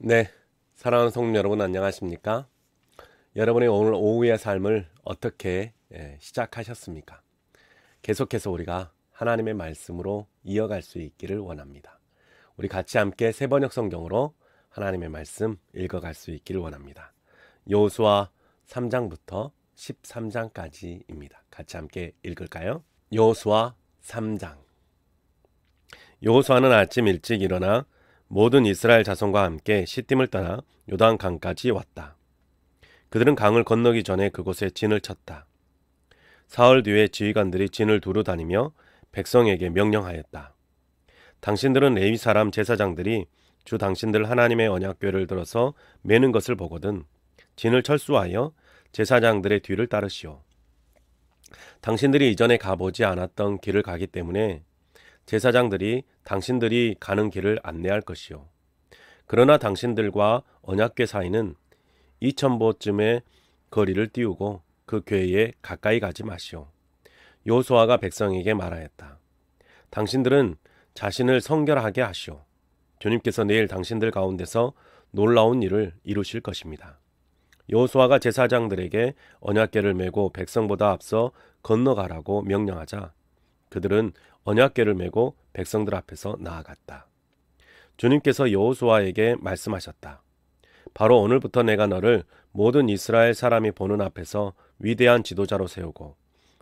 네, 사랑하는 성도 여러분 안녕하십니까? 여러분의 오늘 오후의 삶을 어떻게 시작하셨습니까? 계속해서 우리가 하나님의 말씀으로 이어갈 수 있기를 원합니다. 우리 같이 함께 세번역 성경으로 하나님의 말씀 읽어갈 수 있기를 원합니다. 여호수아 3장부터 13장까지입니다. 같이 함께 읽을까요? 여호수아 3장. 여호수아는 아침 일찍 일어나 모든 이스라엘 자손과 함께 시팀을 따라 요단 강까지 왔다. 그들은 강을 건너기 전에 그곳에 진을 쳤다. 사흘 뒤에 지휘관들이 진을 두루 다니며 백성에게 명령하였다. 당신들은 레위 사람 제사장들이 주 당신들 하나님의 언약궤를 들어서 매는 것을 보거든 진을 철수하여 제사장들의 뒤를 따르시오. 당신들이 이전에 가보지 않았던 길을 가기 때문에 제사장들이 당신들이 가는 길을 안내할 것이요. 그러나 당신들과 언약궤 사이는 2000보쯤의 거리를 띄우고 그 궤에 가까이 가지 마시오. 여호수아가 백성에게 말하였다. 당신들은 자신을 성결하게 하시오. 주님께서 내일 당신들 가운데서 놀라운 일을 이루실 것입니다. 여호수아가 제사장들에게 언약궤를 메고 백성보다 앞서 건너가라고 명령하자 그들은 언약궤를 메고 백성들 앞에서 나아갔다. 주님께서 여호수아에게 말씀하셨다. 바로 오늘부터 내가 너를 모든 이스라엘 사람이 보는 앞에서 위대한 지도자로 세우고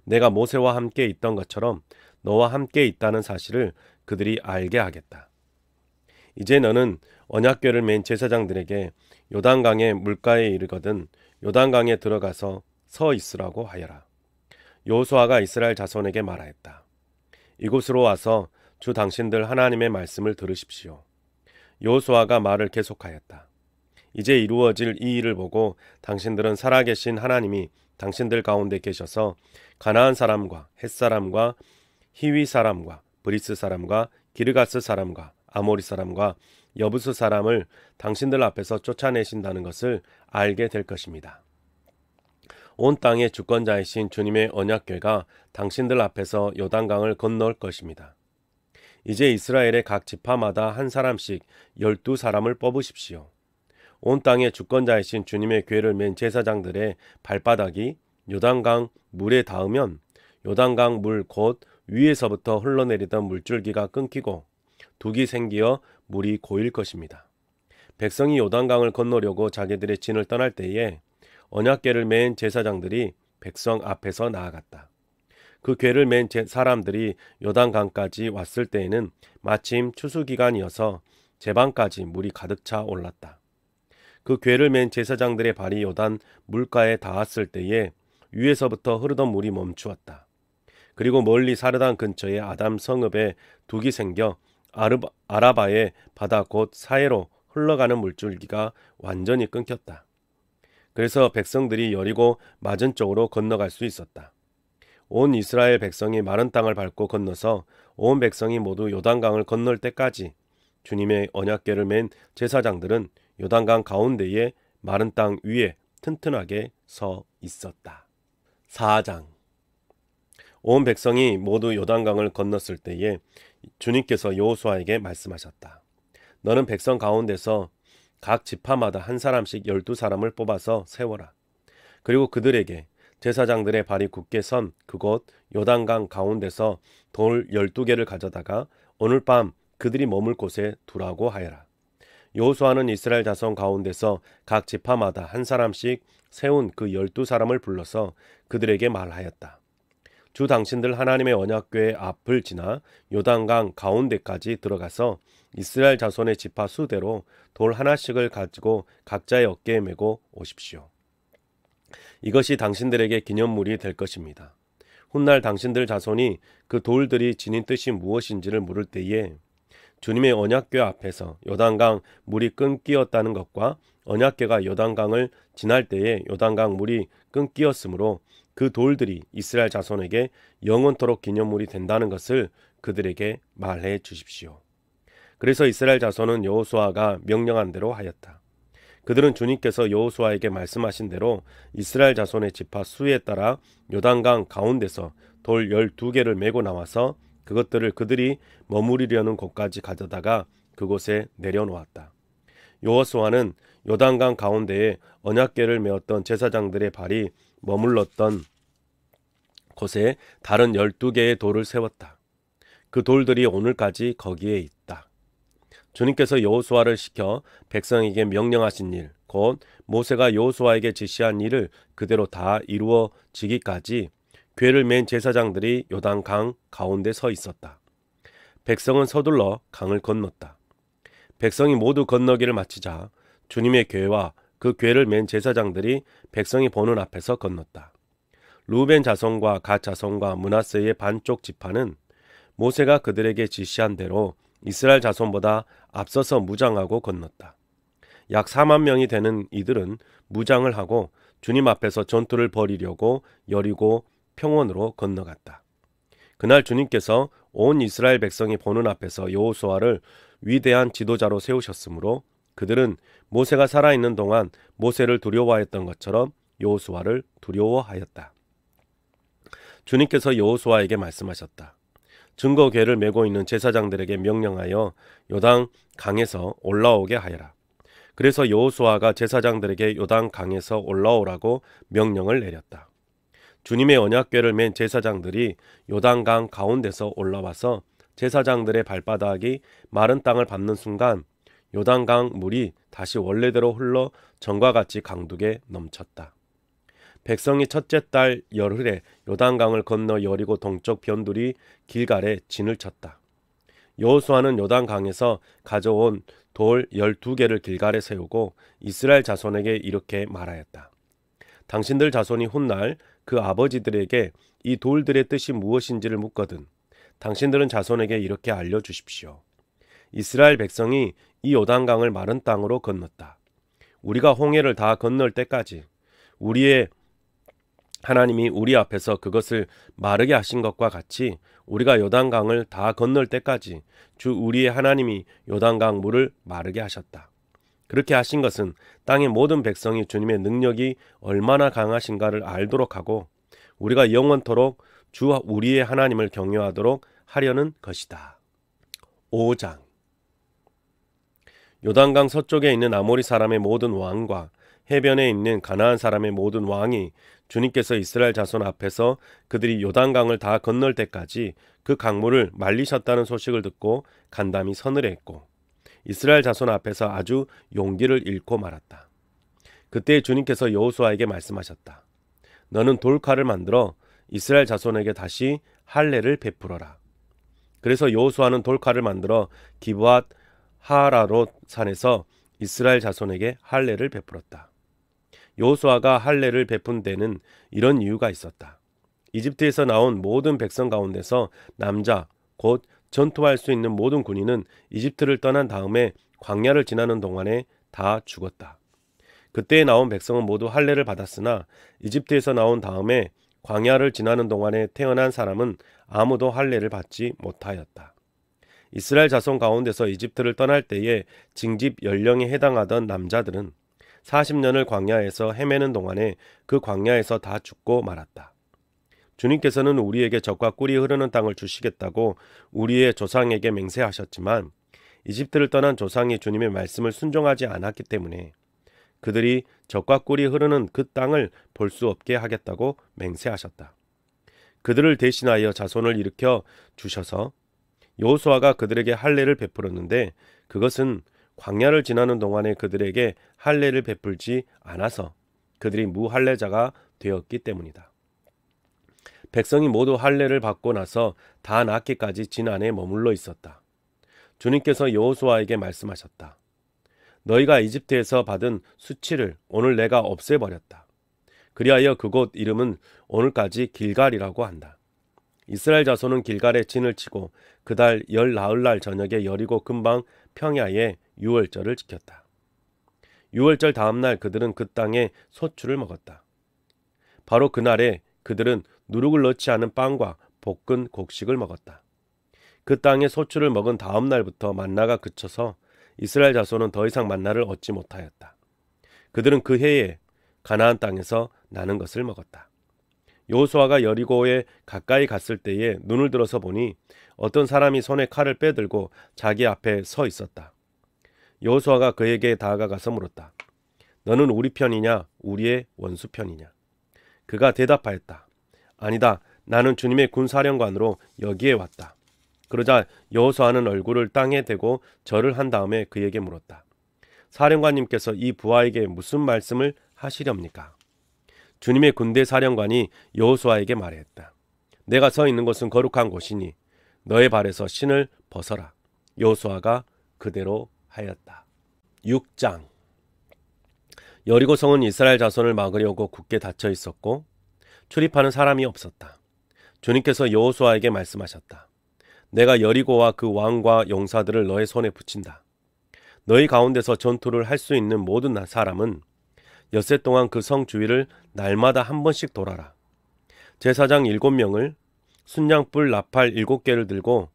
내가 모세와 함께 있던 것처럼 너와 함께 있다는 사실을 그들이 알게 하겠다. 이제 너는 언약궤를 맨 제사장들에게 요단강의 물가에 이르거든 요단강에 들어가서 서 있으라고 하여라. 여호수아가 이스라엘 자손에게 말하였다. 이곳으로 와서 주 당신들 하나님의 말씀을 들으십시오. 여호수아가 말을 계속하였다. 이제 이루어질 이 일을 보고 당신들은 살아계신 하나님이 당신들 가운데 계셔서 가나안 사람과 헷 사람과 히위 사람과 브리스 사람과 기르가스 사람과 아모리 사람과 여부스 사람을 당신들 앞에서 쫓아내신다는 것을 알게 될 것입니다. 온 땅의 주권자이신 주님의 언약궤가 당신들 앞에서 요단강을 건널 것입니다. 이제 이스라엘의 각 지파마다 한 사람씩 12사람을 뽑으십시오. 온 땅의 주권자이신 주님의 궤를 맨 제사장들의 발바닥이 요단강 물에 닿으면 요단강 물 곧 위에서부터 흘러내리던 물줄기가 끊기고 둑이 생기어 물이 고일 것입니다. 백성이 요단강을 건너려고 자기들의 진을 떠날 때에 언약궤를 맨 제사장들이 백성 앞에서 나아갔다. 그 궤를 맨 사람들이 요단강까지 왔을 때에는 마침 추수기간이어서 제방까지 물이 가득 차 올랐다. 그 궤를 맨 제사장들의 발이 요단 물가에 닿았을 때에 위에서부터 흐르던 물이 멈추었다. 그리고 멀리 사르단 근처의 아담 성읍에 둑이 생겨 아라바의 바다 곧 사해로 흘러가는 물줄기가 완전히 끊겼다. 그래서 백성들이 여리고 맞은 쪽으로 건너갈 수 있었다. 온 이스라엘 백성이 마른 땅을 밟고 건너서 온 백성이 모두 요단강을 건널 때까지 주님의 언약궤를 맨 제사장들은 요단강 가운데에 마른 땅 위에 튼튼하게 서 있었다. 4장. 온 백성이 모두 요단강을 건넜을 때에 주님께서 여호수아에게 말씀하셨다. 너는 백성 가운데서 각 지파마다 한 사람씩 12사람을 뽑아서 세워라. 그리고 그들에게 제사장들의 발이 굳게 선 그곳 요단강 가운데서 돌 12개를 가져다가 오늘 밤 그들이 머물 곳에 두라고 하여라. 여호수아는 이스라엘 자손 가운데서 각 지파마다 한 사람씩 세운 그 12사람을 불러서 그들에게 말하였다. 주 당신들 하나님의 언약궤의 앞을 지나 요단강 가운데까지 들어가서 이스라엘 자손의 지파 수대로 돌 하나씩을 가지고 각자의 어깨에 메고 오십시오. 이것이 당신들에게 기념물이 될 것입니다. 훗날 당신들 자손이 그 돌들이 지닌 뜻이 무엇인지를 물을 때에 주님의 언약궤 앞에서 요단강 물이 끊기었다는 것과 언약궤가 요단강을 지날 때에 요단강 물이 끊기었으므로 그 돌들이 이스라엘 자손에게 영원토록 기념물이 된다는 것을 그들에게 말해 주십시오. 그래서 이스라엘 자손은 여호수아가 명령한 대로 하였다. 그들은 주님께서 여호수아에게 말씀하신 대로 이스라엘 자손의 지파 수에 따라 요단강 가운데서 돌 12개를 메고 나와서 그것들을 그들이 머무르려는 곳까지 가져다가 그곳에 내려놓았다. 여호수아는 요단강 가운데에 언약궤를 메었던 제사장들의 발이 머물렀던 곳에 다른 12개의 돌을 세웠다. 그 돌들이 오늘까지 거기에 있다. 주님께서 여호수아를 시켜 백성에게 명령하신 일, 곧 모세가 여호수아에게 지시한 일을 그대로 다 이루어지기까지 궤를 맨 제사장들이 요단강 가운데 서 있었다. 백성은 서둘러 강을 건넜다. 백성이 모두 건너기를 마치자 주님의 궤와 그 궤를 맨 제사장들이 백성이 보는 앞에서 건넜다. 루벤 자손과 갓 자손과 므낫세의 반쪽 지파는 모세가 그들에게 지시한 대로 이스라엘 자손보다 앞서서 무장하고 건넜다. 약 4만 명이 되는 이들은 무장을 하고 주님 앞에서 전투를 벌이려고 여리고 평원으로 건너갔다. 그날 주님께서 온 이스라엘 백성이 보는 앞에서 여호수아를 위대한 지도자로 세우셨으므로 그들은 모세가 살아있는 동안 모세를 두려워하였던 것처럼 여호수아를 두려워하였다. 주님께서 여호수아에게 말씀하셨다. 증거궤를 메고 있는 제사장들에게 명령하여 요단 강에서 올라오게 하여라. 그래서 여호수아가 제사장들에게 요단 강에서 올라오라고 명령을 내렸다. 주님의 언약궤를 맨 제사장들이 요단강 가운데서 올라와서 제사장들의 발바닥이 마른 땅을 밟는 순간 요단강 물이 다시 원래대로 흘러 전과 같이 강둑에 넘쳤다. 백성이 첫째 달 열흘에 요단강을 건너 여리고 동쪽 변두리 길갈에 진을 쳤다. 여호수아는 요단강에서 가져온 돌 12개를 길갈에 세우고 이스라엘 자손에게 이렇게 말하였다. 당신들 자손이 훗날 그 아버지들에게 이 돌들의 뜻이 무엇인지를 묻거든 당신들은 자손에게 이렇게 알려주십시오. 이스라엘 백성이 이 요단강을 마른 땅으로 건넜다. 우리가 홍해를 다 건널 때까지 우리의 하나님이 우리 앞에서 그것을 마르게 하신 것과 같이 우리가 요단강을 다 건널 때까지 주 우리의 하나님이 요단강 물을 마르게 하셨다. 그렇게 하신 것은 땅의 모든 백성이 주님의 능력이 얼마나 강하신가를 알도록 하고 우리가 영원토록 주 우리의 하나님을 경외하도록 하려는 것이다. 5장 요단강 서쪽에 있는 아모리 사람의 모든 왕과 해변에 있는 가나안 사람의 모든 왕이 주님께서 이스라엘 자손 앞에서 그들이 요단강을 다 건널 때까지 그 강물을 말리셨다는 소식을 듣고 간담이 서늘했고 이스라엘 자손 앞에서 아주 용기를 잃고 말았다. 그때 주님께서 여호수아에게 말씀하셨다. 너는 돌칼을 만들어 이스라엘 자손에게 다시 할례를 베풀어라. 그래서 여호수아는 돌칼을 만들어 기브앗 하라롯 산에서 이스라엘 자손에게 할례를 베풀었다. 여호수아가 할례를 베푼 데는 이런 이유가 있었다. 이집트에서 나온 모든 백성 가운데서 남자 곧 전투할 수 있는 모든 군인은 이집트를 떠난 다음에 광야를 지나는 동안에 다 죽었다. 그때 나온 백성은 모두 할례를 받았으나 이집트에서 나온 다음에 광야를 지나는 동안에 태어난 사람은 아무도 할례를 받지 못하였다. 이스라엘 자손 가운데서 이집트를 떠날 때에 징집 연령에 해당하던 남자들은 40년을 광야에서 헤매는 동안에 그 광야에서 다 죽고 말았다. 주님께서는 우리에게 젖과 꿀이 흐르는 땅을 주시겠다고 우리의 조상에게 맹세하셨지만 이집트를 떠난 조상이 주님의 말씀을 순종하지 않았기 때문에 그들이 젖과 꿀이 흐르는 그 땅을 볼 수 없게 하겠다고 맹세하셨다. 그들을 대신하여 자손을 일으켜 주셔서 여호수아가 그들에게 할례를 베풀었는데 그것은 광야를 지나는 동안에 그들에게 할례를 베풀지 않아서 그들이 무할례자가 되었기 때문이다. 백성이 모두 할례를 받고 나서 다 낫기까지 진 안에 머물러 있었다. 주님께서 여호수아에게 말씀하셨다. 너희가 이집트에서 받은 수치를 오늘 내가 없애버렸다. 그리하여 그곳 이름은 오늘까지 길갈이라고 한다. 이스라엘 자손은 길갈에 진을 치고 그달 열 나흘날 저녁에 여리고 근방 평야에 유월절을 지켰다. 유월절 다음날 그들은 그 땅에 소출을 먹었다. 바로 그날에 그들은 누룩을 넣지 않은 빵과 볶은 곡식을 먹었다. 그 땅에 소출을 먹은 다음 날부터 만나가 그쳐서 이스라엘 자손은 더 이상 만나를 얻지 못하였다. 그들은 그 해에 가나안 땅에서 나는 것을 먹었다. 여호수아가 여리고에 가까이 갔을 때에 눈을 들어서 보니 어떤 사람이 손에 칼을 빼들고 자기 앞에 서 있었다. 여호수아가 그에게 다가가서 물었다. 너는 우리 편이냐 우리의 원수 편이냐? 그가 대답하였다. 아니다. 나는 주님의 군사령관으로 여기에 왔다. 그러자 여호수아는 얼굴을 땅에 대고 절을 한 다음에 그에게 물었다. 사령관님께서 이 부하에게 무슨 말씀을 하시렵니까? 주님의 군대 사령관이 여호수아에게 말했다. 내가 서 있는 곳은 거룩한 곳이니 너의 발에서 신을 벗어라. 여호수아가 그대로 하였다. 6장. 여리고성은 이스라엘 자손을 막으려고 굳게 닫혀 있었고 출입하는 사람이 없었다. 주님께서 여호수아에게 말씀하셨다. 내가 여리고와 그 왕과 용사들을 너의 손에 붙인다. 너희 가운데서 전투를 할 수 있는 모든 사람은 엿새 동안 그 성 주위를 날마다 한 번씩 돌아라. 제사장 7명을 순양불 나팔 7개를 들고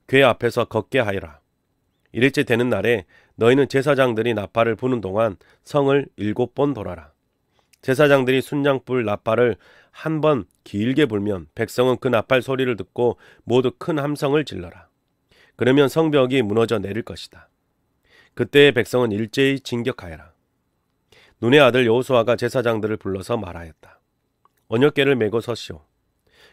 궤 앞에서 걷게 하여라. 이일째 되는 날에 너희는 제사장들이 나팔을 부는 동안 성을 7번 돌아라. 제사장들이 순양불 나팔을 한 번 길게 불면 백성은 그 나팔 소리를 듣고 모두 큰 함성을 질러라. 그러면 성벽이 무너져 내릴 것이다. 그때의 백성은 일제히 진격하여라. 눈의 아들 여호수아가 제사장들을 불러서 말하였다. 언약궤를 메고 서시오.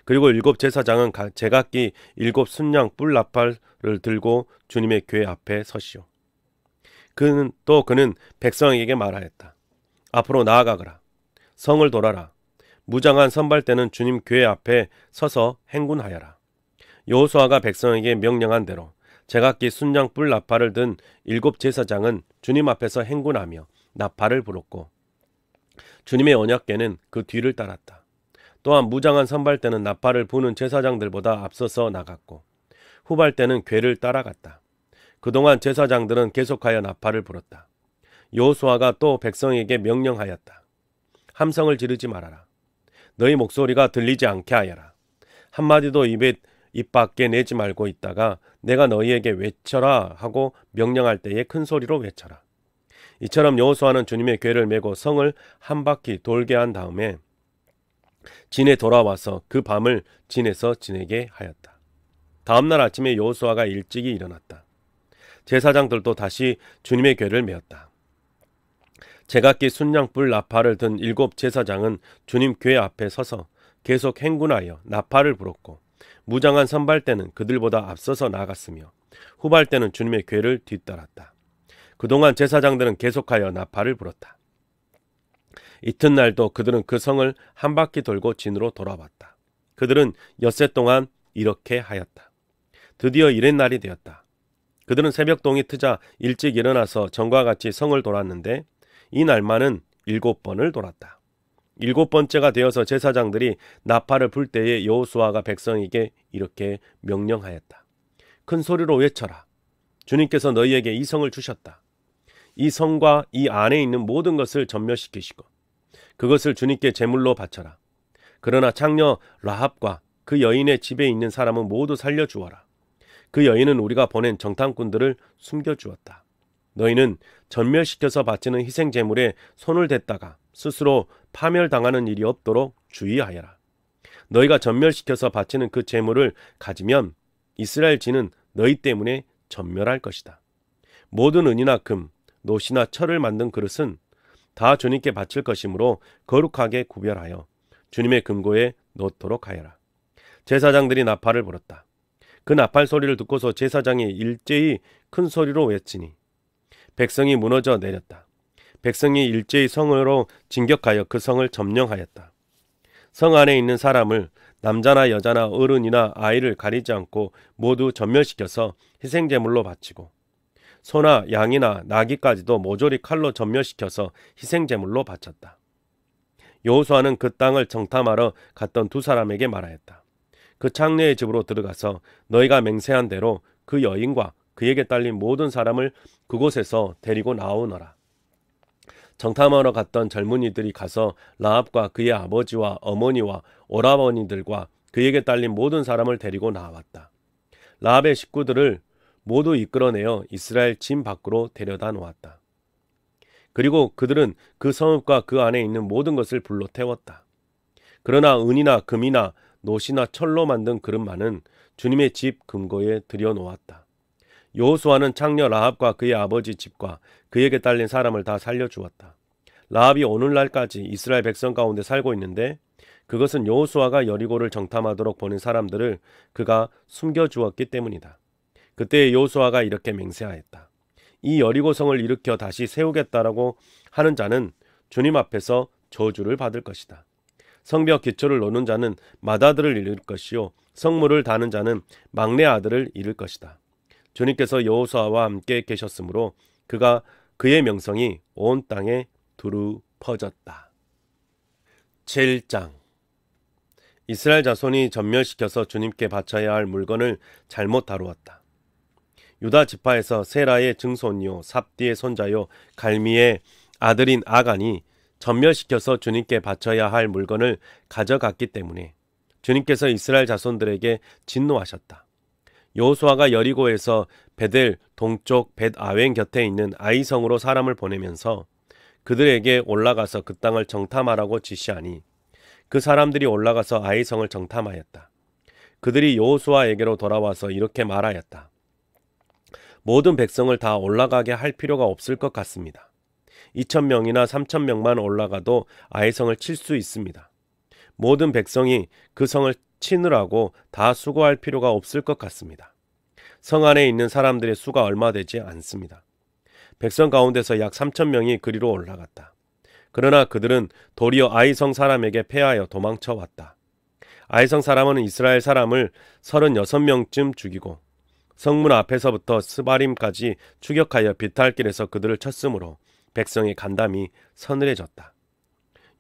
그리고 7 제사장은 제각기 7 순양 뿔 나팔을 들고 주님의 궤 앞에 서시오. 그는 백성에게 말하였다. 앞으로 나아가거라. 성을 돌아라. 무장한 선발대는 주님 궤 앞에 서서 행군하여라. 여호수아가 백성에게 명령한 대로 제각기 순양 뿔 나팔을 든 7 제사장은 주님 앞에서 행군하며 나팔을 불었고 주님의 언약궤는 그 뒤를 따랐다. 또한 무장한 선발대는 나팔을 부는 제사장들보다 앞서서 나갔고 후발대는 궤를 따라갔다. 그동안 제사장들은 계속하여 나팔을 불었다. 여호수아가 또 백성에게 명령하였다. 함성을 지르지 말아라. 너희 목소리가 들리지 않게 하여라. 한마디도 입 밖에 내지 말고 있다가 내가 너희에게 외쳐라 하고 명령할 때에 큰 소리로 외쳐라. 이처럼 여호수아는 주님의 궤를 메고 성을 한 바퀴 돌게 한 다음에 진에 돌아와서 그 밤을 진에서 지내게 하였다. 다음날 아침에 여호수아가 일찍이 일어났다. 제사장들도 다시 주님의 궤를 메었다. 제각기 순양불 나팔을 든 7 제사장은 주님 궤 앞에 서서 계속 행군하여 나팔을 불었고 무장한 선발대는 그들보다 앞서서 나갔으며 후발대는 주님의 궤를 뒤따랐다. 그동안 제사장들은 계속하여 나팔을 불었다. 이튿날도 그들은 그 성을 한 바퀴 돌고 진으로 돌아왔다. 그들은 엿새 동안 이렇게 하였다. 드디어 이튿날이 되었다. 그들은 새벽동이 트자 일찍 일어나서 전과 같이 성을 돌았는데 이 날만은 7번을 돌았다. 7번째가 되어서 제사장들이 나팔을 불 때에 여호수아가 백성에게 이렇게 명령하였다. 큰 소리로 외쳐라. 주님께서 너희에게 이 성을 주셨다. 이 성과 이 안에 있는 모든 것을 전멸시키시고 그것을 주님께 제물로 바쳐라. 그러나 창녀 라합과 그 여인의 집에 있는 사람은 모두 살려주어라. 그 여인은 우리가 보낸 정탐꾼들을 숨겨주었다. 너희는 전멸시켜서 바치는 희생 제물에 손을 댔다가 스스로 파멸당하는 일이 없도록 주의하여라. 너희가 전멸시켜서 바치는 그 제물을 가지면 이스라엘 진은 너희 때문에 전멸할 것이다. 모든 은이나 금, 노시나 철을 만든 그릇은 다 주님께 바칠 것이므로 거룩하게 구별하여 주님의 금고에 넣도록 하여라. 제사장들이 나팔을 불었다. 그 나팔 소리를 듣고서 제사장이 일제히 큰 소리로 외치니 백성이 무너져 내렸다. 백성이 일제히 성으로 진격하여 그 성을 점령하였다. 성 안에 있는 사람을 남자나 여자나 어른이나 아이를 가리지 않고 모두 전멸시켜서 희생제물로 바치고 소나 양이나 나귀까지도 모조리 칼로 전멸시켜서 희생제물로 바쳤다. 여호수아는 그 땅을 정탐하러 갔던 2 사람에게 말하였다. 그 창녀의 집으로 들어가서 너희가 맹세한 대로 그 여인과 그에게 딸린 모든 사람을 그곳에서 데리고 나오너라. 정탐하러 갔던 젊은이들이 가서 라합과 그의 아버지와 어머니와 오라버니들과 그에게 딸린 모든 사람을 데리고 나왔다. 라합의 식구들을 모두 이끌어내어 이스라엘 진 밖으로 데려다 놓았다. 그리고 그들은 그 성읍과 그 안에 있는 모든 것을 불로 태웠다. 그러나 은이나 금이나 노시나 철로 만든 그릇만은 주님의 집 금고에 들여놓았다. 여호수아는 창녀 라합과 그의 아버지 집과 그에게 딸린 사람을 다 살려주었다. 라합이 오늘날까지 이스라엘 백성 가운데 살고 있는데 그것은 여호수아가 여리고를 정탐하도록 보낸 사람들을 그가 숨겨주었기 때문이다. 그때 여호수아가 이렇게 맹세하였다. 이 여리고성을 일으켜 다시 세우겠다라고 하는 자는 주님 앞에서 저주를 받을 것이다. 성벽 기초를 놓는 자는 맏아들을 잃을 것이요 성물을 다는 자는 막내 아들을 잃을 것이다. 주님께서 여호수아와 함께 계셨으므로 그의 명성이 온 땅에 두루 퍼졌다. 7장. 이스라엘 자손이 전멸시켜서 주님께 바쳐야 할 물건을 잘못 다루었다. 유다 지파에서 세라의 증손이요 삽디의 손자요 갈미의 아들인 아간이 전멸시켜서 주님께 바쳐야 할 물건을 가져갔기 때문에 주님께서 이스라엘 자손들에게 진노하셨다. 여호수아가 여리고에서 베델 동쪽 벳아웬 곁에 있는 아이성으로 사람을 보내면서 그들에게 올라가서 그 땅을 정탐하라고 지시하니 그 사람들이 올라가서 아이성을 정탐하였다. 그들이 여호수아에게로 돌아와서 이렇게 말하였다. 모든 백성을 다 올라가게 할 필요가 없을 것 같습니다. 2,000명이나 3,000명만 올라가도 아이성을 칠 수 있습니다. 모든 백성이 그 성을 치느라고 다 수고할 필요가 없을 것 같습니다. 성 안에 있는 사람들의 수가 얼마 되지 않습니다. 백성 가운데서 약 3,000명이 그리로 올라갔다. 그러나 그들은 도리어 아이성 사람에게 패하여 도망쳐 왔다. 아이성 사람은 이스라엘 사람을 36명쯤 죽이고 성문 앞에서부터 스바림까지 추격하여 비탈길에서 그들을 쳤으므로 백성의 간담이 서늘해졌다.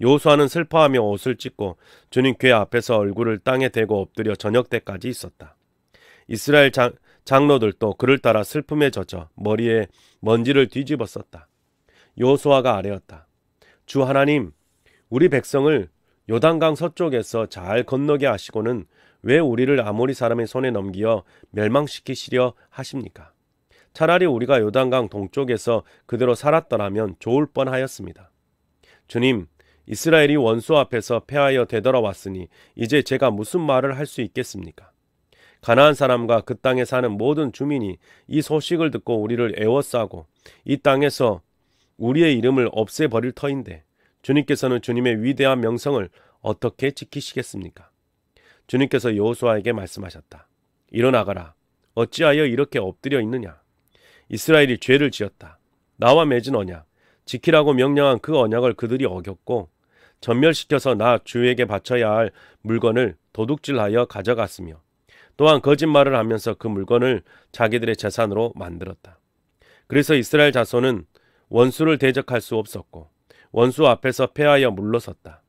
여호수아는 슬퍼하며 옷을 찢고 주님 궤 앞에서 얼굴을 땅에 대고 엎드려 저녁 때까지 있었다. 이스라엘 장로들도 그를 따라 슬픔에 젖어 머리에 먼지를 뒤집어 썼다. 여호수아가 아뢰었다. 주 하나님, 우리 백성을 요단강 서쪽에서 잘 건너게 하시고는 왜 우리를 아모리 사람의 손에 넘겨 멸망시키시려 하십니까? 차라리 우리가 요단강 동쪽에서 그대로 살았더라면 좋을 뻔하였습니다. 주님, 이스라엘이 원수 앞에서 패하여 되돌아왔으니 이제 제가 무슨 말을 할 수 있겠습니까? 가나안 사람과 그 땅에 사는 모든 주민이 이 소식을 듣고 우리를 애워싸고 이 땅에서 우리의 이름을 없애버릴 터인데 주님께서는 주님의 위대한 명성을 어떻게 지키시겠습니까? 주님께서 여호수아에게 말씀하셨다. 일어나가라. 어찌하여 이렇게 엎드려 있느냐? 이스라엘이 죄를 지었다. 나와 맺은 언약, 지키라고 명령한 그 언약을 그들이 어겼고 전멸시켜서 나 주에게 바쳐야 할 물건을 도둑질하여 가져갔으며 또한 거짓말을 하면서 그 물건을 자기들의 재산으로 만들었다. 그래서 이스라엘 자손은 원수를 대적할 수 없었고 원수 앞에서 패하여 물러섰다.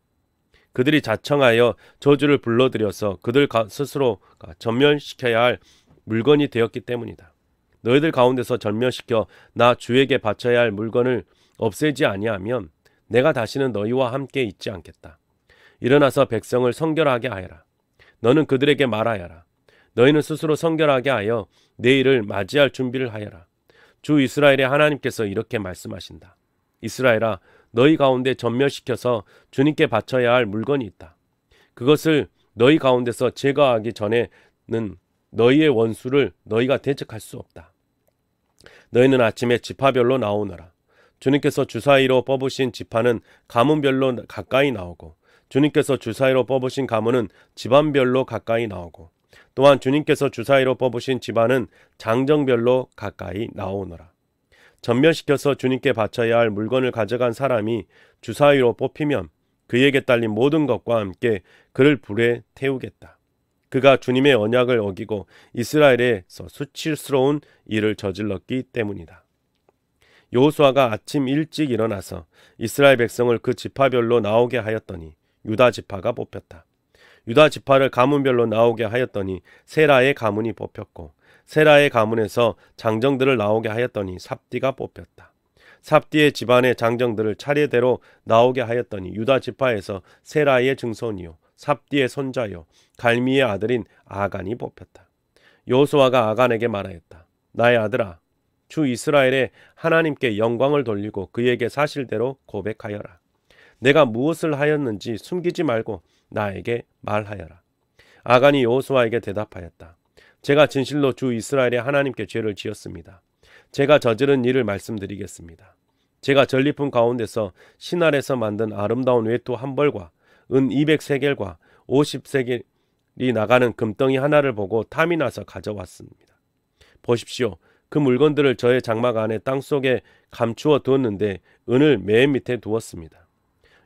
그들이 자청하여 저주를 불러들여서 그들 스스로가 전멸시켜야 할 물건이 되었기 때문이다. 너희들 가운데서 전멸시켜 나 주에게 바쳐야 할 물건을 없애지 아니하면 내가 다시는 너희와 함께 있지 않겠다. 일어나서 백성을 성결하게 하여라. 너는 그들에게 말하여라. 너희는 스스로 성결하게 하여 내일을 맞이할 준비를 하여라. 주 이스라엘의 하나님께서 이렇게 말씀하신다. 이스라엘아, 너희 가운데 전멸시켜서 주님께 바쳐야 할 물건이 있다. 그것을 너희 가운데서 제거하기 전에는 너희의 원수를 너희가 대적할 수 없다. 너희는 아침에 지파별로 나오너라. 주님께서 주사위로 뽑으신 지파는 가문별로 가까이 나오고 주님께서 주사위로 뽑으신 가문은 집안별로 가까이 나오고 또한 주님께서 주사위로 뽑으신 집안은 장정별로 가까이 나오너라. 전멸시켜서 주님께 바쳐야 할 물건을 가져간 사람이 주사위로 뽑히면 그에게 딸린 모든 것과 함께 그를 불에 태우겠다. 그가 주님의 언약을 어기고 이스라엘에서 수치스러운 일을 저질렀기 때문이다. 여호수아가 아침 일찍 일어나서 이스라엘 백성을 그 지파별로 나오게 하였더니 유다 지파가 뽑혔다. 유다 지파를 가문별로 나오게 하였더니 세라의 가문이 뽑혔고 세라의 가문에서 장정들을 나오게 하였더니 삽디가 뽑혔다. 삽디의 집안의 장정들을 차례대로 나오게 하였더니 유다 지파에서 세라의 증손이요 삽디의 손자요 갈미의 아들인 아간이 뽑혔다. 여호수아가 아간에게 말하였다. 나의 아들아, 주 이스라엘의 하나님께 영광을 돌리고 그에게 사실대로 고백하여라. 내가 무엇을 하였는지 숨기지 말고 나에게 말하여라. 아간이 여호수아에게 대답하였다. 제가 진실로 주 이스라엘의 하나님께 죄를 지었습니다. 제가 저지른 일을 말씀드리겠습니다. 제가 전리품 가운데서 신할에서 만든 아름다운 외투 한 벌과 은 200세겔과 50세겔이 나가는 금덩이 하나를 보고 탐이 나서 가져왔습니다. 보십시오. 그 물건들을 저의 장막 안에 땅속에 감추어 두었는데 은을 맨 밑에 두었습니다.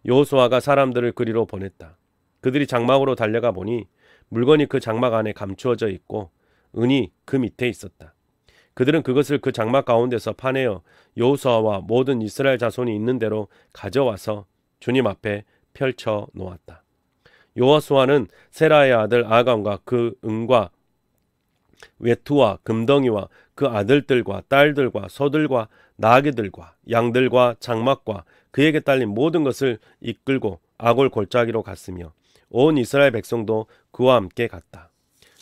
여호수아가 사람들을 그리로 보냈다. 그들이 장막으로 달려가 보니 물건이 그 장막 안에 감추어져 있고 은이 그 밑에 있었다. 그들은 그것을 그 장막 가운데서 파내어 여호수아와 모든 이스라엘 자손이 있는 대로 가져와서 주님 앞에 펼쳐 놓았다. 여호수아는 세라의 아들 아간과 그 은과 외투와 금덩이와 그 아들들과 딸들과 소들과 나귀들과 양들과 장막과 그에게 딸린 모든 것을 이끌고 아골 골짜기로 갔으며 온 이스라엘 백성도 그와 함께 갔다.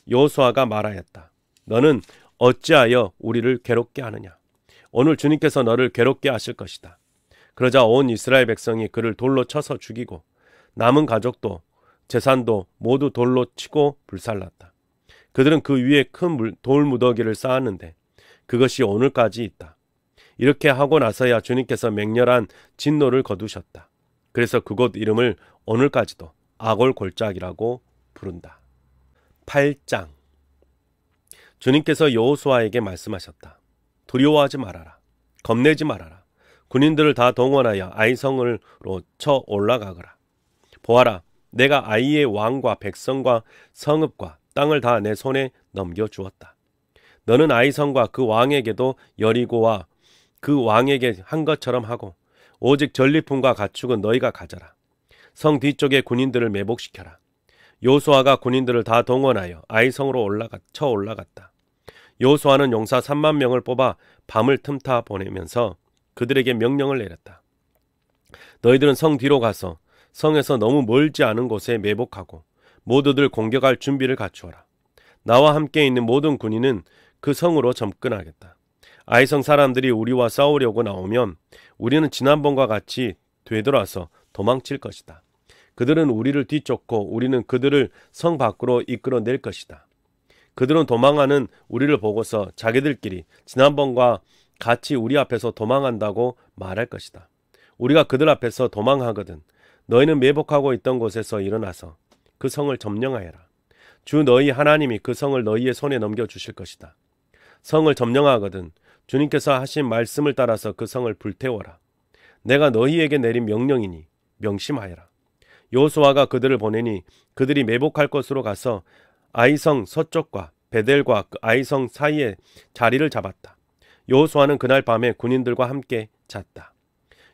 여호수아가 말하였다. 너는 어찌하여 우리를 괴롭게 하느냐? 오늘 주님께서 너를 괴롭게 하실 것이다. 그러자 온 이스라엘 백성이 그를 돌로 쳐서 죽이고 남은 가족도 재산도 모두 돌로 치고 불살랐다. 그들은 그 위에 큰 돌무더기를 쌓았는데 그것이 오늘까지 있다. 이렇게 하고 나서야 주님께서 맹렬한 진노를 거두셨다. 그래서 그곳 이름을 오늘까지도 아골 골짜기라고 부른다. 8장. 주님께서 여호수아에게 말씀하셨다. 두려워하지 말아라. 겁내지 말아라. 군인들을 다 동원하여 아이성으로 쳐 올라가거라. 보아라, 내가 아이의 왕과 백성과 성읍과 땅을 다 내 손에 넘겨주었다. 너는 아이성과 그 왕에게도 여리고와 그 왕에게 한 것처럼 하고 오직 전리품과 가축은 너희가 가져라. 성 뒤쪽에 군인들을 매복시켜라. 여호수아가 군인들을 다 동원하여 아이성으로 쳐 올라갔다. 여호수아는 용사 3만 명을 뽑아 밤을 틈타 보내면서 그들에게 명령을 내렸다. 너희들은 성 뒤로 가서 성에서 너무 멀지 않은 곳에 매복하고 모두들 공격할 준비를 갖추어라. 나와 함께 있는 모든 군인은 그 성으로 접근하겠다. 아이성 사람들이 우리와 싸우려고 나오면 우리는 지난번과 같이 되돌아서 도망칠 것이다. 그들은 우리를 뒤쫓고 우리는 그들을 성 밖으로 이끌어낼 것이다. 그들은 도망하는 우리를 보고서 자기들끼리 지난번과 같이 우리 앞에서 도망한다고 말할 것이다. 우리가 그들 앞에서 도망하거든 너희는 매복하고 있던 곳에서 일어나서 그 성을 점령하여라. 주 너희 하나님이 그 성을 너희의 손에 넘겨주실 것이다. 성을 점령하거든 주님께서 하신 말씀을 따라서 그 성을 불태워라. 내가 너희에게 내린 명령이니 명심하여라. 여호수아가 그들을 보내니 그들이 매복할 곳으로 가서 아이성 서쪽과 베델과 그 아이성 사이에 자리를 잡았다. 여호수아는 그날 밤에 군인들과 함께 잤다.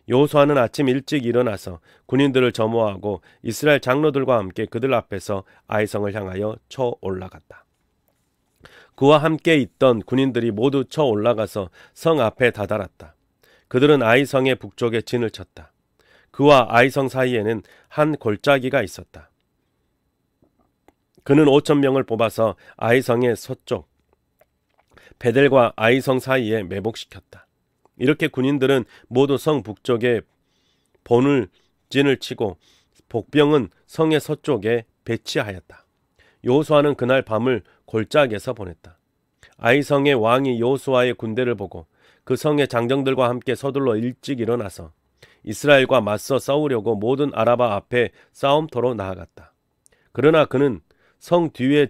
여호수아는 아침 일찍 일어나서 군인들을 점호하고 이스라엘 장로들과 함께 그들 앞에서 아이성을 향하여 쳐 올라갔다. 그와 함께 있던 군인들이 모두 쳐 올라가서 성 앞에 다다랐다. 그들은 아이성의 북쪽에 진을 쳤다. 그와 아이성 사이에는 한 골짜기가 있었다. 그는 5,000명을 뽑아서 아이성의 서쪽 베델과 아이성 사이에 매복시켰다. 이렇게 군인들은 모두 성 북쪽에 본을 진을 치고 복병은 성의 서쪽에 배치하였다. 여호수아는 그날 밤을 골짜기에서 보냈다. 아이성의 왕이 여호수아의 군대를 보고 그 성의 장정들과 함께 서둘러 일찍 일어나서 이스라엘과 맞서 싸우려고 모든 아라바 앞에 싸움터로 나아갔다. 그러나 그는 성 뒤에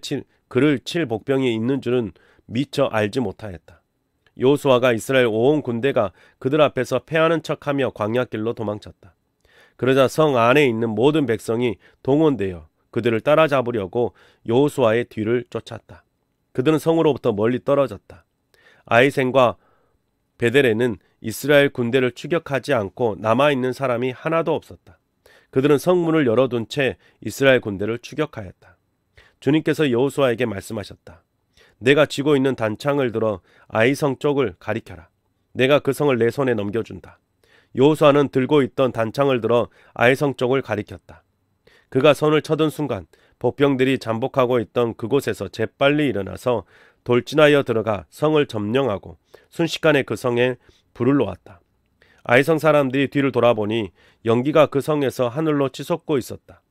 그를 칠 복병이 있는 줄은 미처 알지 못하였다. 여호수아가 이스라엘 온 군대가 그들 앞에서 패하는 척하며 광야길로 도망쳤다. 그러자 성 안에 있는 모든 백성이 동원되어 그들을 따라잡으려고 여호수아의 뒤를 쫓았다. 그들은 성으로부터 멀리 떨어졌다. 아이생과 베델에는 이스라엘 군대를 추격하지 않고 남아있는 사람이 하나도 없었다. 그들은 성문을 열어둔 채 이스라엘 군대를 추격하였다. 주님께서 여호수아에게 말씀하셨다. 내가 쥐고 있는 단창을 들어 아이성 쪽을 가리켜라. 내가 그 성을 내 손에 넘겨준다. 여호수아는 들고 있던 단창을 들어 아이성 쪽을 가리켰다. 그가 손을 쳐든 순간 복병들이 잠복하고 있던 그곳에서 재빨리 일어나서 돌진하여 들어가 성을 점령하고 순식간에 그 성에 불을 놓았다. 아이성 사람들이 뒤를 돌아보니 연기가 그 성에서 하늘로 치솟고 있었다.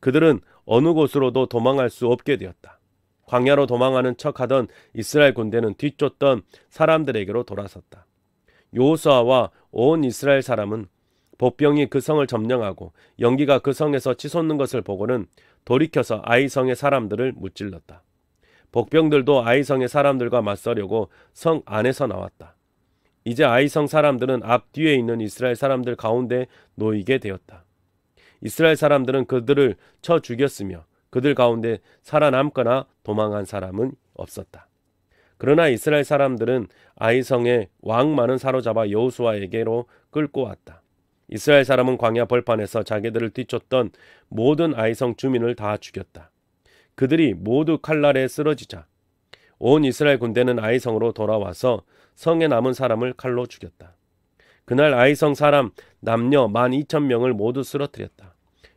그들은 어느 곳으로도 도망할 수 없게 되었다. 광야로 도망하는 척하던 이스라엘 군대는 뒤쫓던 사람들에게로 돌아섰다. 여호수아와 온 이스라엘 사람은 복병이 그 성을 점령하고 연기가 그 성에서 치솟는 것을 보고는 돌이켜서 아이성의 사람들을 무찔렀다. 복병들도 아이성의 사람들과 맞서려고 성 안에서 나왔다. 이제 아이성 사람들은 앞뒤에 있는 이스라엘 사람들 가운데 놓이게 되었다. 이스라엘 사람들은 그들을 쳐 죽였으며 그들 가운데 살아남거나 도망한 사람은 없었다. 그러나 이스라엘 사람들은 아이성의 왕만은 사로잡아 여호수아에게로 끌고 왔다. 이스라엘 사람은 광야 벌판에서 자기들을 뒤쫓던 모든 아이성 주민을 다 죽였다. 그들이 모두 칼날에 쓰러지자 온 이스라엘 군대는 아이성으로 돌아와서 성에 남은 사람을 칼로 죽였다. 그날 아이성 사람 남녀 12,000명을 모두 쓰러뜨렸다.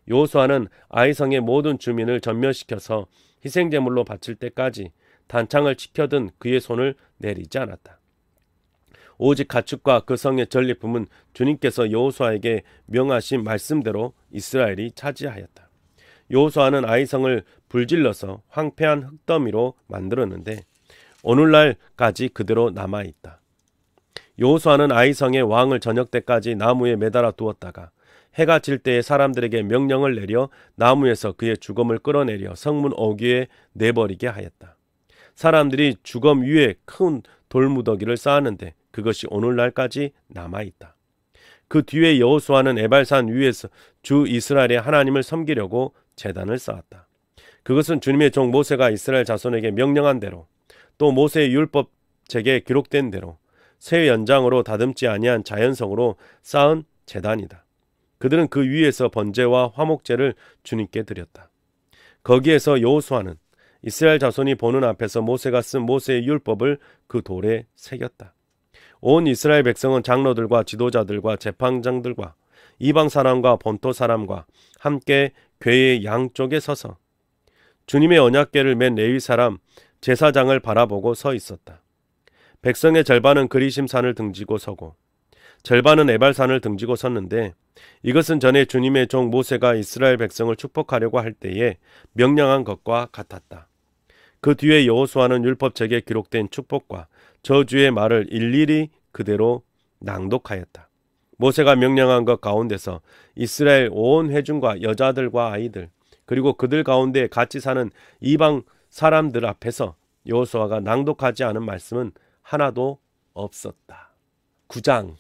여호수아는 아이성의 모든 주민을 전멸시켜서 희생제물로 바칠 때까지 단창을 치켜든 그의 손을 내리지 않았다. 오직 가축과 그 성의 전리품은 주님께서 여호수아에게 명하신 말씀대로 이스라엘이 차지하였다. 여호수아는 아이성을 불질러서 황폐한 흙더미로 만들었는데 오늘날까지 그대로 남아있다. 여호수아는 아이성의 왕을 저녁 때까지 나무에 매달아 두었다가 해가 질 때에 사람들에게 명령을 내려 나무에서 그의 주검을 끌어내려 성문 어귀에 내버리게 하였다. 사람들이 주검 위에 큰 돌무더기를 쌓았는데 그것이 오늘날까지 남아있다. 그 뒤에 여호수아는 에발산 위에서 주 이스라엘의 하나님을 섬기려고 제단을 쌓았다. 그것은 주님의 종 모세가 이스라엘 자손에게 명령한 대로 또 모세의 율법책에 기록된 대로 새 연장으로 다듬지 아니한 자연성으로 쌓은 제단이다. 그들은 그 위에서 번제와 화목제를 주님께 드렸다. 거기에서 여호수아는 이스라엘 자손이 보는 앞에서 모세가 쓴 모세의 율법을 그 돌에 새겼다. 온 이스라엘 백성은 장로들과 지도자들과 재판장들과 이방 사람과 본토 사람과 함께 궤의 양쪽에 서서 주님의 언약궤를 맨 레위 사람 제사장을 바라보고 서 있었다. 백성의 절반은 그리심산을 등지고 서고 절반은 에발산을 등지고 섰는데 이것은 전에 주님의 종 모세가 이스라엘 백성을 축복하려고 할 때에 명령한 것과 같았다. 그 뒤에 여호수아는 율법책에 기록된 축복과 저주의 말을 일일이 그대로 낭독하였다. 모세가 명령한 것 가운데서 이스라엘 온 회중과 여자들과 아이들 그리고 그들 가운데 같이 사는 이방 사람들 앞에서 여호수아가 낭독하지 않은 말씀은 하나도 없었다. 9장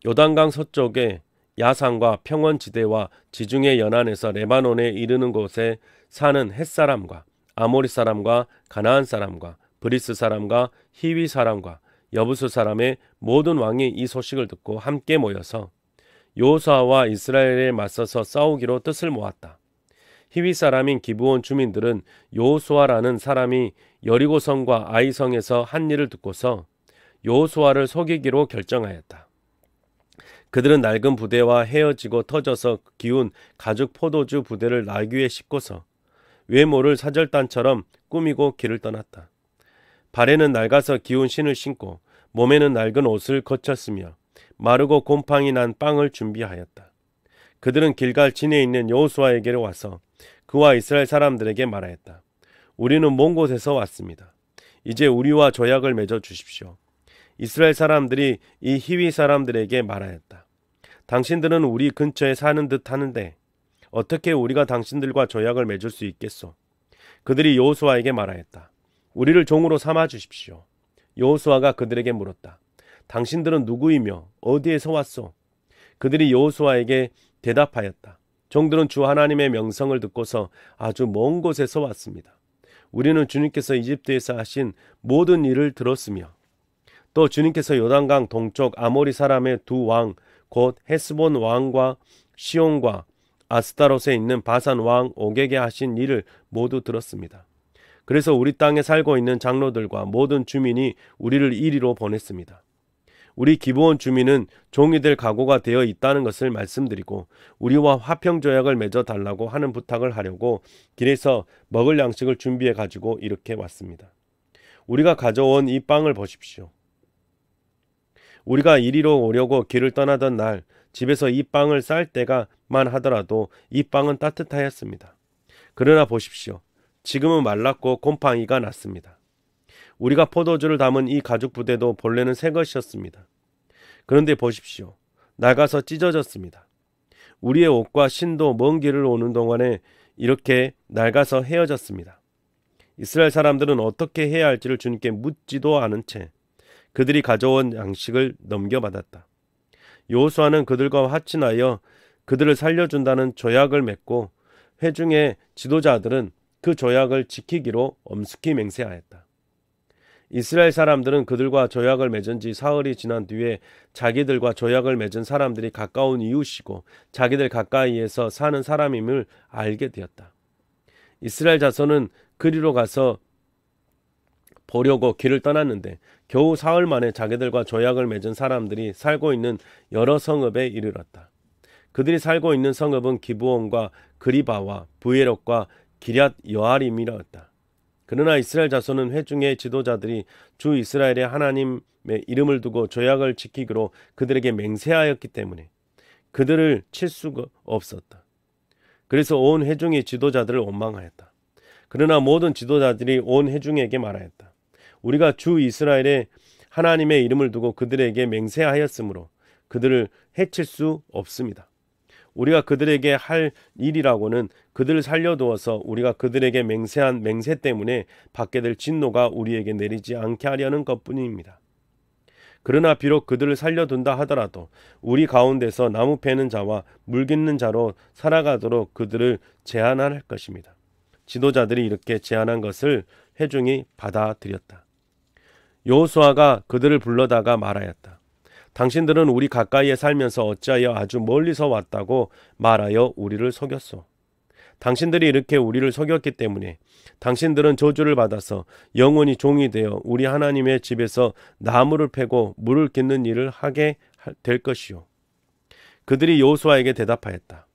요단강 서쪽에 야산과 평원지대와 지중해 연안에서 레바논에 이르는 곳에 사는 헷사람과 아모리 사람과 가나안 사람과 브리스 사람과 히위 사람과 여부수 사람의 모든 왕이 이 소식을 듣고 함께 모여서 여호수아와 이스라엘에 맞서서 싸우기로 뜻을 모았다. 히위 사람인 기브온 주민들은 여호수아라는 사람이 여리고성과 아이성에서 한 일을 듣고서 여호수아를 속이기로 결정하였다. 그들은 낡은 부대와 헤어지고 터져서 기운 가죽 포도주 부대를 나귀에 싣고서 외모를 사절단처럼 꾸미고 길을 떠났다. 발에는 낡아서 기운 신을 신고 몸에는 낡은 옷을 거쳤으며 마르고 곰팡이 난 빵을 준비하였다. 그들은 길갈 진에 있는 여호수아에게로 와서 그와 이스라엘 사람들에게 말하였다. 우리는 먼 곳에서 왔습니다. 이제 우리와 조약을 맺어 주십시오. 이스라엘 사람들이 이 히위 사람들에게 말하였다. 당신들은 우리 근처에 사는 듯 하는데 어떻게 우리가 당신들과 조약을 맺을 수 있겠소? 그들이 여호수아에게 말하였다. 우리를 종으로 삼아 주십시오. 여호수아가 그들에게 물었다. 당신들은 누구이며 어디에서 왔소? 그들이 여호수아에게 대답하였다. 종들은 주 하나님의 명성을 듣고서 아주 먼 곳에서 왔습니다. 우리는 주님께서 이집트에서 하신 모든 일을 들었으며 또 주님께서 요단강 동쪽 아모리 사람의 두 왕 곧 헤스본 왕과 시온과 아스타롯에 있는 바산 왕 옥에게 하신 일을 모두 들었습니다. 그래서 우리 땅에 살고 있는 장로들과 모든 주민이 우리를 이리로 보냈습니다. 우리 기브온 주민은 종이 될 각오가 되어 있다는 것을 말씀드리고 우리와 화평조약을 맺어 달라고 하는 부탁을 하려고 길에서 먹을 양식을 준비해 가지고 이렇게 왔습니다. 우리가 가져온 이 빵을 보십시오. 우리가 이리로 오려고 길을 떠나던 날 집에서 이 빵을 쌀 때가만 하더라도 이 빵은 따뜻하였습니다. 그러나 보십시오. 지금은 말랐고 곰팡이가 났습니다. 우리가 포도주를 담은 이 가죽 부대도 본래는 새 것이었습니다. 그런데 보십시오. 낡아서 찢어졌습니다. 우리의 옷과 신도 먼 길을 오는 동안에 이렇게 낡아서 헤어졌습니다. 이스라엘 사람들은 어떻게 해야 할지를 주님께 묻지도 않은 채 그들이 가져온 양식을 넘겨받았다. 여호수아는 그들과 화친하여 그들을 살려준다는 조약을 맺고 회중의 지도자들은 그 조약을 지키기로 엄숙히 맹세하였다. 이스라엘 사람들은 그들과 조약을 맺은 지 사흘이 지난 뒤에 자기들과 조약을 맺은 사람들이 가까운 이웃이고 자기들 가까이에서 사는 사람임을 알게 되었다. 이스라엘 자손은 그리로 가서 보려고 길을 떠났는데 겨우 사흘 만에 자기들과 조약을 맺은 사람들이 살고 있는 여러 성읍에 이르렀다. 그들이 살고 있는 성읍은 기브온과 그리바와 브에롯과 기럇 여아림이었다. 그러나 이스라엘 자손은 회중의 지도자들이 주 이스라엘의 하나님의 이름을 두고 조약을 지키기로 그들에게 맹세하였기 때문에 그들을 칠 수가 없었다. 그래서 온 회중의 지도자들을 원망하였다. 그러나 모든 지도자들이 온 회중에게 말하였다. 우리가 주 이스라엘의 하나님의 이름을 두고 그들에게 맹세하였으므로 그들을 해칠 수 없습니다. 우리가 그들에게 할 일이라고는 그들을 살려두어서 우리가 그들에게 맹세한 맹세 때문에 받게 될 진노가 우리에게 내리지 않게 하려는 것뿐입니다. 그러나 비록 그들을 살려둔다 하더라도 우리 가운데서 나무 패는 자와 물 깃는 자로 살아가도록 그들을 제한할 것입니다. 지도자들이 이렇게 제안한 것을 회중이 받아들였다. 여호수아가 그들을 불러다가 말하였다. 당신들은 우리 가까이에 살면서 어찌하여 아주 멀리서 왔다고 말하여 우리를 속였소. 당신들이 이렇게 우리를 속였기 때문에 당신들은 저주를 받아서 영원히 종이 되어 우리 하나님의 집에서 나무를 패고 물을 깃는 일을 하게 될 것이요. 그들이 여호수아에게 대답하였다.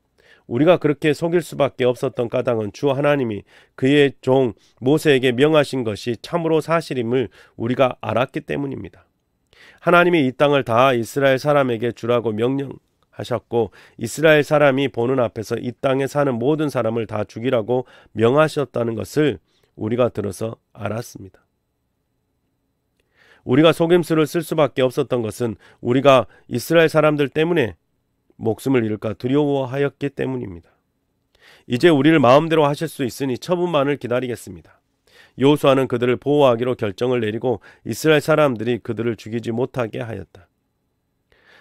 우리가 그렇게 속일 수밖에 없었던 까닭은 주 하나님이 그의 종 모세에게 명하신 것이 참으로 사실임을 우리가 알았기 때문입니다. 하나님이 이 땅을 다 이스라엘 사람에게 주라고 명령하셨고 이스라엘 사람이 보는 앞에서 이 땅에 사는 모든 사람을 다 죽이라고 명하셨다는 것을 우리가 들어서 알았습니다. 우리가 속임수를 쓸 수밖에 없었던 것은 우리가 이스라엘 사람들 때문에 목숨을 잃을까 두려워하였기 때문입니다. 이제 우리를 마음대로 하실 수 있으니 처분만을 기다리겠습니다. 여호수아는 그들을 보호하기로 결정을 내리고 이스라엘 사람들이 그들을 죽이지 못하게 하였다.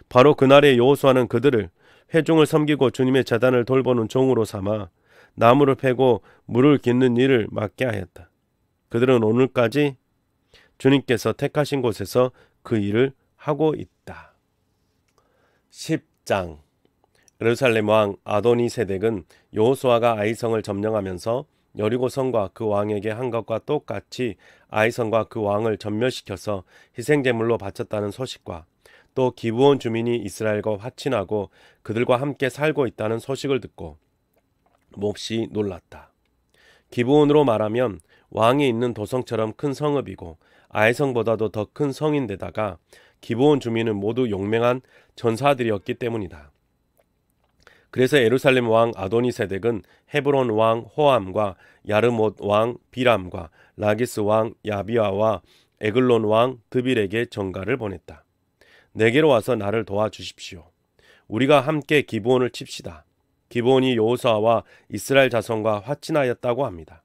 바로 그날에 여호수아는 그들을 회중을 섬기고 주님의 제단을 돌보는 종으로 삼아 나무를 패고 물을 깃는 일을 맡게 하였다. 그들은 오늘까지 주님께서 택하신 곳에서 그 일을 하고 있다. 10장 예루살렘 왕 아도니세덱은 여호수아가 아이성을 점령하면서 여리고성과 그 왕에게 한 것과 똑같이 아이성과 그 왕을 전멸시켜서 희생제물로 바쳤다는 소식과 또 기브온 주민이 이스라엘과 화친하고 그들과 함께 살고 있다는 소식을 듣고 몹시 놀랐다. 기브온으로 말하면 왕이 있는 도성처럼 큰 성읍이고 아이성보다도 더 큰 성인데다가 기브온 주민은 모두 용맹한 전사들이었기 때문이다. 그래서 예루살렘 왕 아도니세덱은 헤브론 왕 호암과 야르못 왕 비람과 라기스 왕 야비아와 에글론 왕 드빌에게 전가를 보냈다. 내게로 와서 나를 도와주십시오. 우리가 함께 기브온을 칩시다. 기브온이 여호수아와 이스라엘 자손과 화친하였다고 합니다.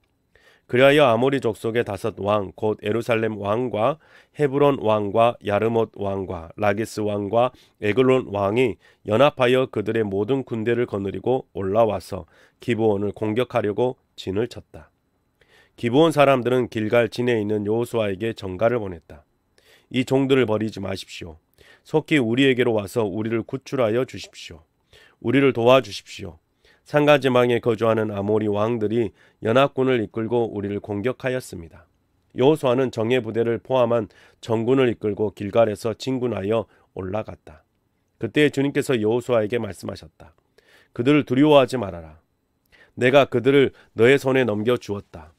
그리하여 아모리 족속의 5왕 곧 예루살렘 왕과 헤브론 왕과 야르못 왕과 라기스 왕과 에글론 왕이 연합하여 그들의 모든 군대를 거느리고 올라와서 기브온을 공격하려고 진을 쳤다. 기브온 사람들은 길갈 진에 있는 여호수아에게 전가를 보냈다. 이 종들을 버리지 마십시오. 속히 우리에게로 와서 우리를 구출하여 주십시오. 우리를 도와주십시오. 산가지방에 거주하는 아모리 왕들이 연합군을 이끌고 우리를 공격하였습니다. 여호수아는 정예 부대를 포함한 전군을 이끌고 길갈에서 진군하여 올라갔다. 그때 주님께서 여호수아에게 말씀하셨다. 그들을 두려워하지 말아라. 내가 그들을 너의 손에 넘겨주었다.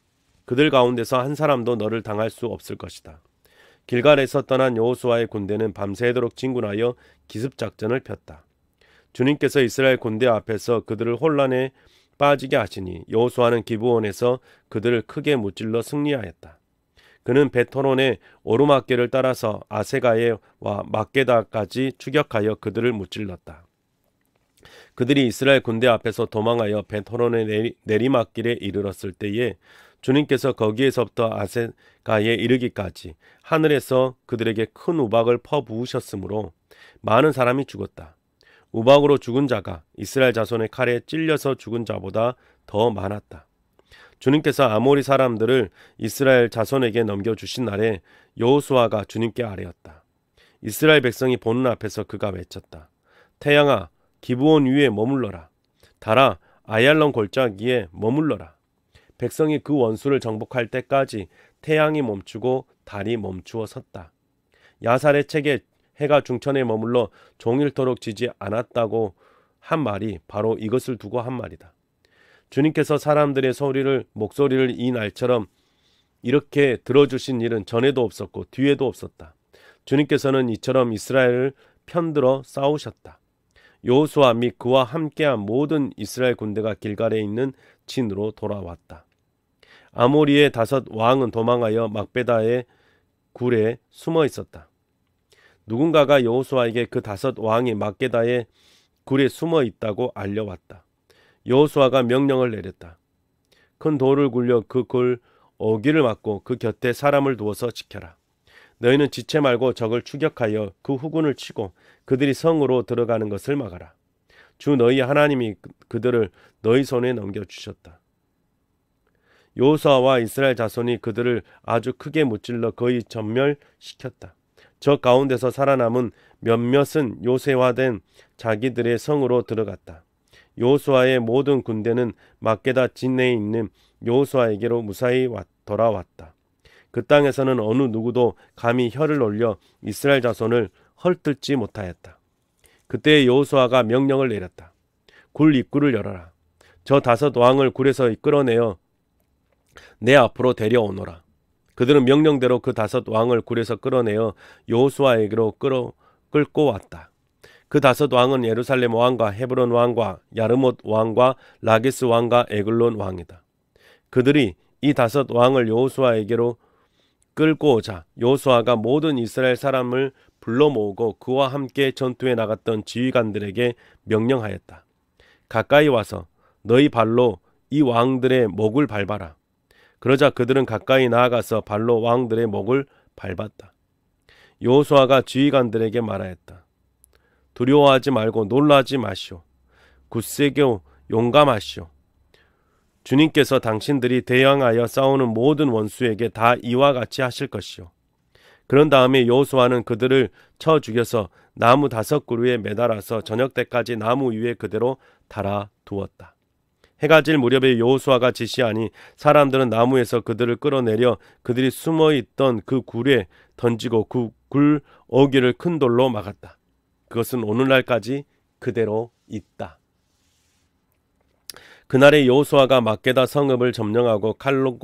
그들 가운데서 한 사람도 너를 당할 수 없을 것이다. 길갈에서 떠난 여호수아의 군대는 밤새도록 진군하여 기습작전을 폈다. 주님께서 이스라엘 군대 앞에서 그들을 혼란에 빠지게 하시니 여호수아는 기브온에서 그들을 크게 무찔러 승리하였다. 그는 베토론의 오르막길을 따라서 아세가에와 막게다까지 추격하여 그들을 무찔렀다. 그들이 이스라엘 군대 앞에서 도망하여 베토론의 내리막길에 이르렀을 때에 주님께서 거기에서부터 아세가에 이르기까지 하늘에서 그들에게 큰 우박을 퍼부으셨으므로 많은 사람이 죽었다. 우박으로 죽은 자가 이스라엘 자손의 칼에 찔려서 죽은 자보다 더 많았다. 주님께서 아모리 사람들을 이스라엘 자손에게 넘겨주신 날에 여호수아가 주님께 아뢰었다. 이스라엘 백성이 보는 앞에서 그가 외쳤다. 태양아, 기브온 위에 머물러라. 달아, 아얄론 골짜기에 머물러라. 백성이 그 원수를 정복할 때까지 태양이 멈추고 달이 멈추어 섰다. 야살의 책에 해가 중천에 머물러 종일토록 지지 않았다고 한 말이 바로 이것을 두고 한 말이다. 주님께서 사람들의 목소리를 이 날처럼 이렇게 들어주신 일은 전에도 없었고 뒤에도 없었다. 주님께서는 이처럼 이스라엘을 편들어 싸우셨다. 여호수아 및 그와 함께한 모든 이스라엘 군대가 길갈에 있는 진으로 돌아왔다. 아모리의 5 왕은 도망하여 막베다의 굴에 숨어 있었다. 누군가가 여호수아에게 그 5 왕이 막게다의 굴에 숨어 있다고 알려왔다. 여호수아가 명령을 내렸다. 큰 돌을 굴려 그 굴 어귀를 막고 그 곁에 사람을 두어서 지켜라. 너희는 지체 말고 적을 추격하여 그 후군을 치고 그들이 성으로 들어가는 것을 막아라. 주 너희 하나님이 그들을 너희 손에 넘겨주셨다. 여호수아와 이스라엘 자손이 그들을 아주 크게 무찔러 거의 전멸시켰다. 저 가운데서 살아남은 몇몇은 요새화된 자기들의 성으로 들어갔다. 여호수아의 모든 군대는 막게다 진내에 있는 여호수아에게로 무사히 돌아왔다. 그 땅에서는 어느 누구도 감히 혀를 올려 이스라엘 자손을 헐뜯지 못하였다. 그때 여호수아가 명령을 내렸다. 굴 입구를 열어라. 저 5 왕을 굴에서 끌어내어 내 앞으로 데려오너라. 그들은 명령대로 그 5 왕을 굴에서 끌어내어 여호수아에게로 끌고 왔다. 그 5 왕은 예루살렘 왕과 헤브론 왕과 야르못 왕과 라기스 왕과 에글론 왕이다. 그들이 이 5 왕을 여호수아에게로 끌고 오자 여호수아가 모든 이스라엘 사람을 불러 모으고 그와 함께 전투에 나갔던 지휘관들에게 명령하였다. 가까이 와서 너희 발로 이 왕들의 목을 밟아라. 그러자 그들은 가까이 나아가서 발로 왕들의 목을 밟았다. 여호수아가 지휘관들에게 말하였다. 두려워하지 말고 놀라지 마시오. 굳세게 용감하시오. 주님께서 당신들이 대항하여 싸우는 모든 원수에게 다 이와 같이 하실 것이오. 그런 다음에 여호수아는 그들을 쳐 죽여서 나무 5 그루에 매달아서 저녁 때까지 나무 위에 그대로 달아 두었다. 해가 질 무렵에 여호수아가 지시하니 사람들은 나무에서 그들을 끌어내려 그들이 숨어있던 그 굴에 던지고 그 굴 어귀를 큰 돌로 막았다. 그것은 오늘날까지 그대로 있다. 그날에 여호수아가 막게다 성읍을 점령하고 칼로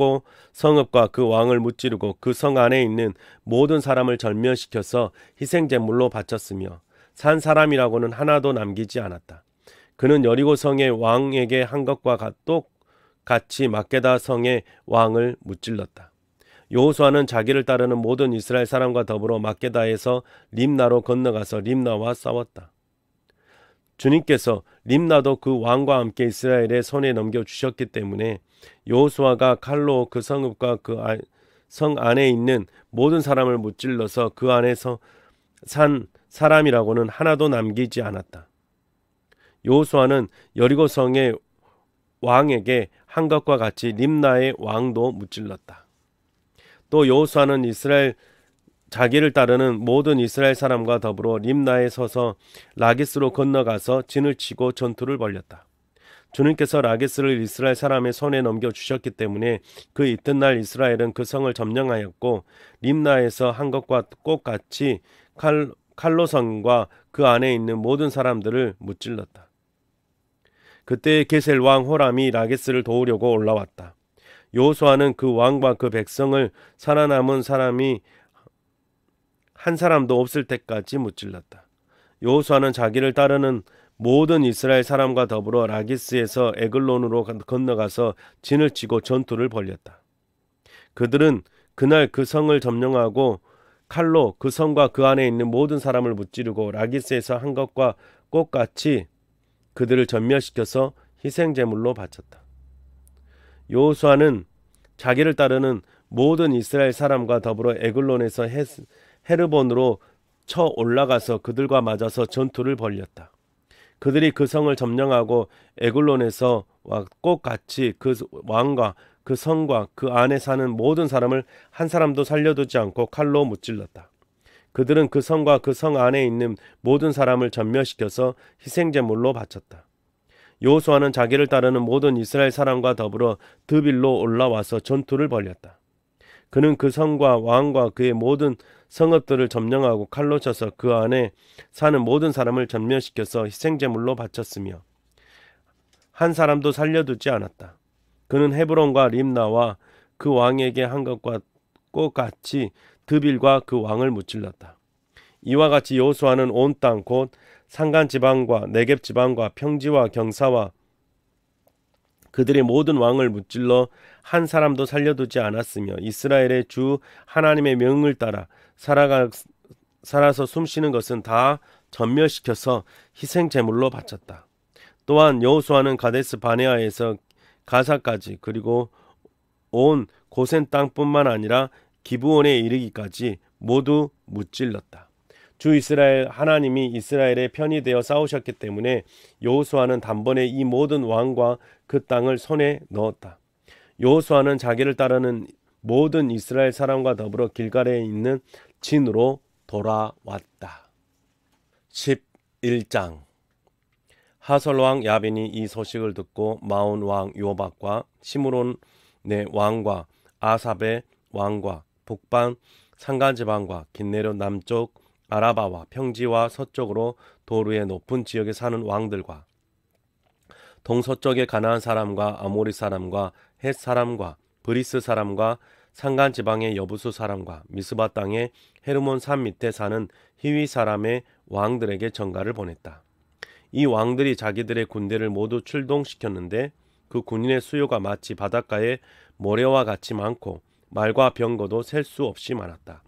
성읍과 그 왕을 무찌르고 그 성 안에 있는 모든 사람을 절멸시켜서 희생제물로 바쳤으며 산 사람이라고는 하나도 남기지 않았다. 그는 여리고 성의 왕에게 한 것과 똑같이 막게다 성의 왕을 무찔렀다. 여호수아는 자기를 따르는 모든 이스라엘 사람과 더불어 막게다에서 림나로 건너가서 림나와 싸웠다. 주님께서 림나도 그 왕과 함께 이스라엘의 손에 넘겨주셨기 때문에 여호수아가 칼로 그 성읍과 그 성 안에 있는 모든 사람을 무찔러서 그 안에서 산 사람이라고는 하나도 남기지 않았다. 여호수아는 여리고 성의 왕에게 한 것과 같이 림나의 왕도 무찔렀다. 또 여호수아는 자기를 따르는 모든 이스라엘 사람과 더불어 림나에 서서 라기스로 건너가서 진을 치고 전투를 벌였다. 주님께서 라기스를 이스라엘 사람의 손에 넘겨주셨기 때문에 그 이튿날 이스라엘은 그 성을 점령하였고 림나에서 한 것과 똑같이 칼로 성과 그 안에 있는 모든 사람들을 무찔렀다. 그때 게셀 왕 호람이 라기스를 도우려고 올라왔다. 여호수아는 그 왕과 그 백성을 살아남은 사람이 한 사람도 없을 때까지 무찔렀다. 여호수아는 자기를 따르는 모든 이스라엘 사람과 더불어 라기스에서 에글론으로 건너가서 진을 치고 전투를 벌였다. 그들은 그날 그 성을 점령하고 칼로 그 성과 그 안에 있는 모든 사람을 무찌르고 라기스에서 한 것과 똑같이 그들을 전멸시켜서 희생제물로 바쳤다. 여호수아는 자기를 따르는 모든 이스라엘 사람과 더불어 에글론에서 헤르본으로 쳐 올라가서 그들과 맞아서 전투를 벌였다. 그들이 그 성을 점령하고 에글론에서와 똑같이 그 왕과 그 성과 그 안에 사는 모든 사람을 한 사람도 살려두지 않고 칼로 무찔렀다. 그들은 그 성과 그 성 안에 있는 모든 사람을 전멸시켜서 희생제물로 바쳤다. 여호수아는 자기를 따르는 모든 이스라엘 사람과 더불어 드빌로 올라와서 전투를 벌였다. 그는 그 성과 왕과 그의 모든 성읍들을 점령하고 칼로 쳐서 그 안에 사는 모든 사람을 전멸시켜서 희생제물로 바쳤으며 한 사람도 살려두지 않았다. 그는 헤브론과 림나와 그 왕에게 한 것과 똑같이 드빌과 그 왕을 무찔렀다. 이와 같이 여호수아는 온 땅 곧 산간 지방과 네겝 지방과 평지와 경사와 그들의 모든 왕을 무찔러 한 사람도 살려두지 않았으며 이스라엘의 주 하나님의 명을 따라 살아서 숨쉬는 것은 다 전멸시켜서 희생 제물로 바쳤다. 또한 여호수아는 가데스 바네아에서 가사까지 그리고 온 고센 땅뿐만 아니라 기브온에 이르기까지 모두 무찔렀다. 주 이스라엘 하나님이 이스라엘의 편이 되어 싸우셨기 때문에 여호수아는 단번에 이 모든 왕과 그 땅을 손에 넣었다. 여호수아는 자기를 따르는 모든 이스라엘 사람과 더불어 길갈에 있는 진으로 돌아왔다. 11장 하솔 왕 야빈이 이 소식을 듣고 마온 왕 요박과 시므론의 왕과 아삽의 왕과 북방 산간지방과 긴네롯 남쪽 아라바와 평지와 서쪽으로 도르의 높은 지역에 사는 왕들과 동서쪽의 가나안 사람과 아모리 사람과 헷 사람과 브리스 사람과 산간지방의 여부수 사람과 미스바 땅의 헤르몬 산 밑에 사는 히위 사람의 왕들에게 전가를 보냈다. 이 왕들이 자기들의 군대를 모두 출동시켰는데 그 군인의 수요가 마치 바닷가의 모래와 같이 많고 말과 병거도 셀 수 없이 많았다.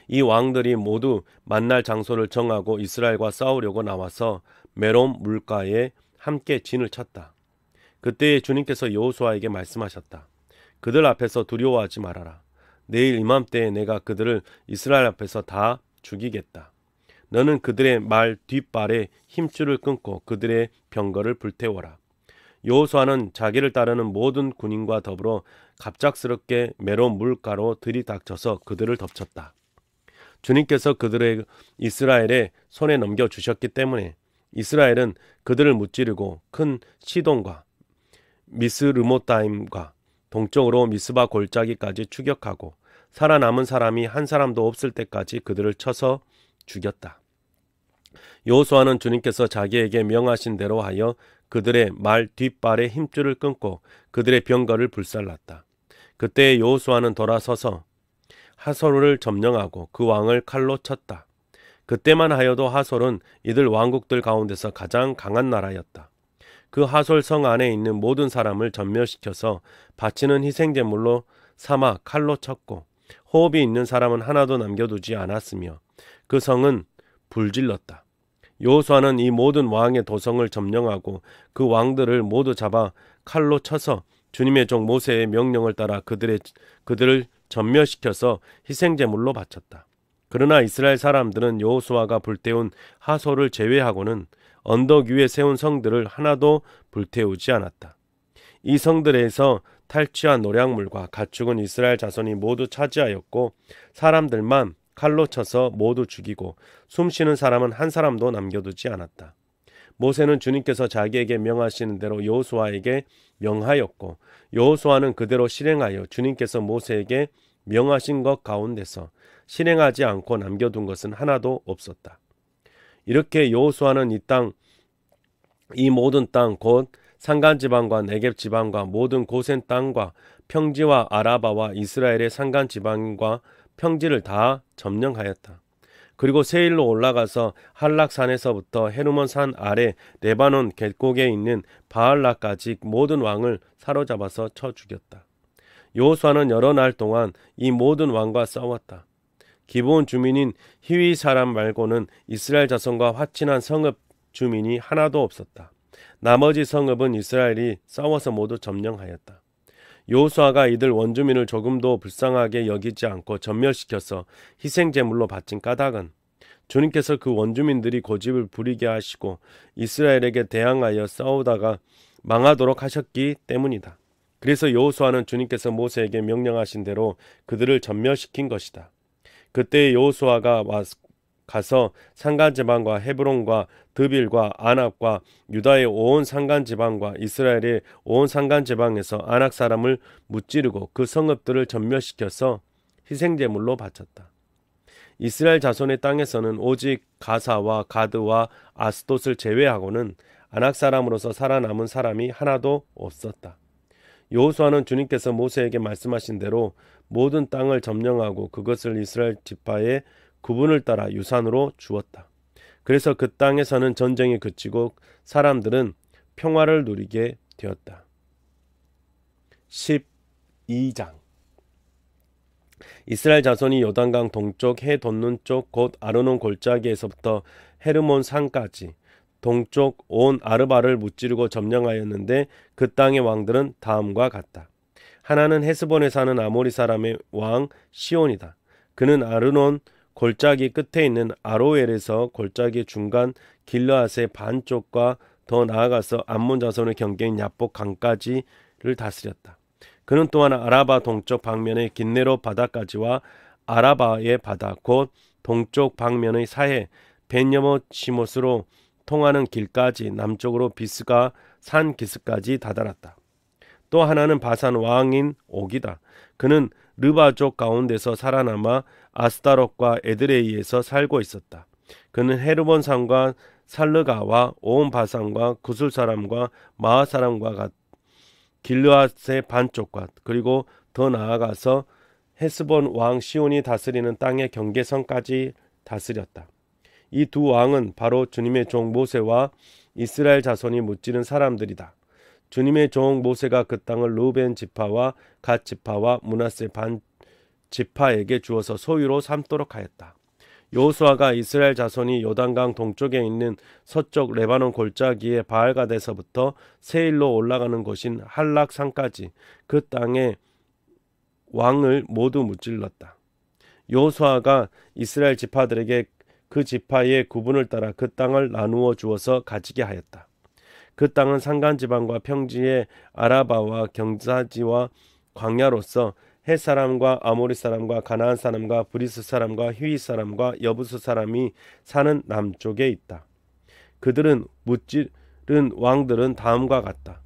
이 왕들이 모두 만날 장소를 정하고 이스라엘과 싸우려고 나와서 메롬 물가에 함께 진을 쳤다. 그때에 주님께서 여호수아에게 말씀하셨다. 그들 앞에서 두려워하지 말아라. 내일 이맘때에 내가 그들을 이스라엘 앞에서 다 죽이겠다. 너는 그들의 말 뒷발에 힘줄을 끊고 그들의 병거를 불태워라. 여호수아는 자기를 따르는 모든 군인과 더불어 갑작스럽게 메롬 물가로 들이닥쳐서 그들을 덮쳤다. 주님께서 그들을 이스라엘의 손에 넘겨주셨기 때문에 이스라엘은 그들을 무찌르고 큰 시돈과 미스르모타임과 동쪽으로 미스바 골짜기까지 추격하고 살아남은 사람이 한 사람도 없을 때까지 그들을 쳐서 죽였다. 여호수아는 주님께서 자기에게 명하신 대로 하여 그들의 말 뒷발에 힘줄을 끊고 그들의 병거를 불살랐다. 그때 여호수아는 돌아서서 하솔을 점령하고 그 왕을 칼로 쳤다. 그때만 하여도 하솔은 이들 왕국들 가운데서 가장 강한 나라였다. 그 하솔 성 안에 있는 모든 사람을 전멸시켜서 바치는 희생제물로 삼아 칼로 쳤고 호흡이 있는 사람은 하나도 남겨두지 않았으며 그 성은 불질렀다. 여호수아는 이 모든 왕의 도성을 점령하고 그 왕들을 모두 잡아 칼로 쳐서 주님의 종 모세의 명령을 따라 그들을 전멸시켜서 희생제물로 바쳤다. 그러나 이스라엘 사람들은 여호수아가 불태운 하솔을 제외하고는 언덕 위에 세운 성들을 하나도 불태우지 않았다. 이 성들에서 탈취한 노략물과 가축은 이스라엘 자손이 모두 차지하였고 사람들만 칼로 쳐서 모두 죽이고 숨쉬는 사람은 한 사람도 남겨두지 않았다. 모세는 주님께서 자기에게 명하시는 대로 여호수아에게 명하였고 여호수아는 그대로 실행하여 주님께서 모세에게 명하신 것 가운데서 실행하지 않고 남겨둔 것은 하나도 없었다. 이렇게 여호수아는 이 모든 땅 곧 산간지방과 네겝 지방과 모든 고센 땅과 평지와 아라바와 이스라엘의 산간지방과 평지를 다 점령하였다. 그리고 세일로 올라가서 한락산에서부터 헤르몬 산 아래 레바논 갯곡에 있는 바알라까지 모든 왕을 사로잡아서 쳐 죽였다. 여호수아는 여러 날 동안 이 모든 왕과 싸웠다. 기브온 주민인 히위 사람 말고는 이스라엘 자손과 화친한 성읍 주민이 하나도 없었다. 나머지 성읍은 이스라엘이 싸워서 모두 점령하였다. 여호수아가 이들 원주민을 조금도 불쌍하게 여기지 않고 전멸시켜서 희생제물로 바친 까닭은 주님께서 그 원주민들이 고집을 부리게 하시고 이스라엘에게 대항하여 싸우다가 망하도록 하셨기 때문이다. 그래서 여호수아는 주님께서 모세에게 명령하신 대로 그들을 전멸시킨 것이다. 그때 여호수아가 가서 산간지방과 헤브론과 드빌과 아납과 유다의 온 산간지방과 이스라엘의 온 산간지방에서 아낙 사람을 무찌르고 그 성읍들을 전멸시켜서 희생제물로 바쳤다. 이스라엘 자손의 땅에서는 오직 가사와 가드와 아스돗을 제외하고는 아낙 사람으로서 살아남은 사람이 하나도 없었다. 여호수아는 주님께서 모세에게 말씀하신 대로 모든 땅을 점령하고 그것을 이스라엘 지파의 구분을 따라 유산으로 주었다. 그래서 그 땅에서는 전쟁이 그치고 사람들은 평화를 누리게 되었다. 12장 이스라엘 자손이 요단강 동쪽 해 돋는 쪽 곧 아르논 골짜기에서부터 헤르몬 산까지 동쪽 온 아르바를 무찌르고 점령하였는데 그 땅의 왕들은 다음과 같다. 하나는 헤스본에 사는 아모리 사람의 왕 시온이다. 그는 아르논 골짜기 끝에 있는 아로엘에서 골짜기 중간 길르앗의 반쪽과 더 나아가서 암몬 자손의 경계인 야복 강까지를 다스렸다. 그는 또한 아라바 동쪽 방면의 긴네로 바다까지와 아라바의 바다 곧 동쪽 방면의 사해 벤여못시못으로 통하는 길까지 남쪽으로 비스가 산 기슭까지 다다랐다. 또 하나는 바산 왕인 옥이다. 그는 르바족 가운데서 살아남아 아스타롯과 에드레이에서 살고 있었다. 그는 헤르본 산과 살르가와 온 바산과 구술 사람과 마하 사람과 길르앗의 반쪽과 그리고 더 나아가서 헤스본 왕 시온이 다스리는 땅의 경계선까지 다스렸다. 이 두 왕은 바로 주님의 종 모세와 이스라엘 자손이 무찌른 사람들이다. 주님의 종 모세가 그 땅을 르우벤 지파와 갓 지파와 므낫세 반 지파에게 주어서 소유로 삼도록 하였다. 여호수아가 이스라엘 자손이 요단강 동쪽에 있는 서쪽 레바논 골짜기의 바알가데서부터 세일로 올라가는 곳인 한락산까지 그 땅의 왕을 모두 무찔렀다. 여호수아가 이스라엘 지파들에게 그 지파의 구분을 따라 그 땅을 나누어 주어서 가지게 하였다. 그 땅은 산간지방과 평지의 아라바와 경사지와 광야로서 헷 사람과 아모리 사람과 가나안 사람과 브리스 사람과 휘위 사람과 여부스 사람이 사는 남쪽에 있다. 그들은 무찌른 왕들은 다음과 같다.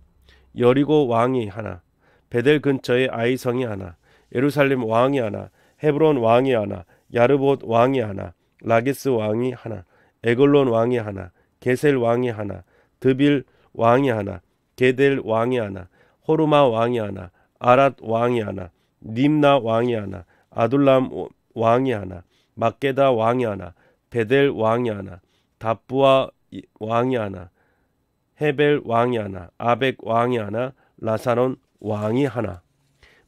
여리고 왕이 하나, 베델 근처에 아이성이 하나, 예루살렘 왕이 하나, 헤브론 왕이 하나, 야르봇 왕이 하나, 라기스 왕이 하나, 에글론 왕이 하나, 게셀 왕이 하나, 드빌 왕이 하나, 게델 왕이 하나, 호르마 왕이 하나, 아랏 왕이 하나, 님나 왕이 하나, 아둘람 왕이 하나, 막게다 왕이 하나, 베델 왕이 하나, 다부아 왕이 하나, 헤벨 왕이 하나, 아벡 왕이 하나, 라사론 왕이 하나,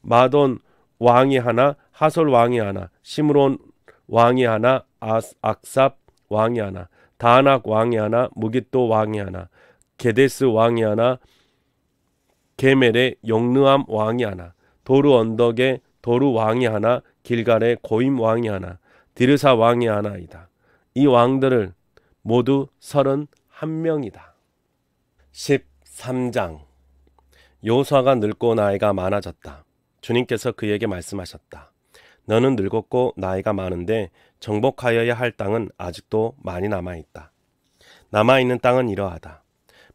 마돈 왕이 하나, 하솔 왕이 하나, 시므론 왕이 하나, 악삽 왕이 하나, 다낙 왕이 하나, 무깃도 왕이 하나, 게데스 왕이 하나, 게멜의 용르암 왕이 하나, 도루 언덕에 도루 왕이 하나, 길갈의 고임 왕이 하나, 디르사 왕이 하나이다. 이 왕들을 모두 31명이다. 13장 여호수아가 늙고 나이가 많아졌다. 주님께서 그에게 말씀하셨다. 너는 늙었고 나이가 많은데 정복하여야 할 땅은 아직도 많이 남아있다. 남아있는 땅은 이러하다.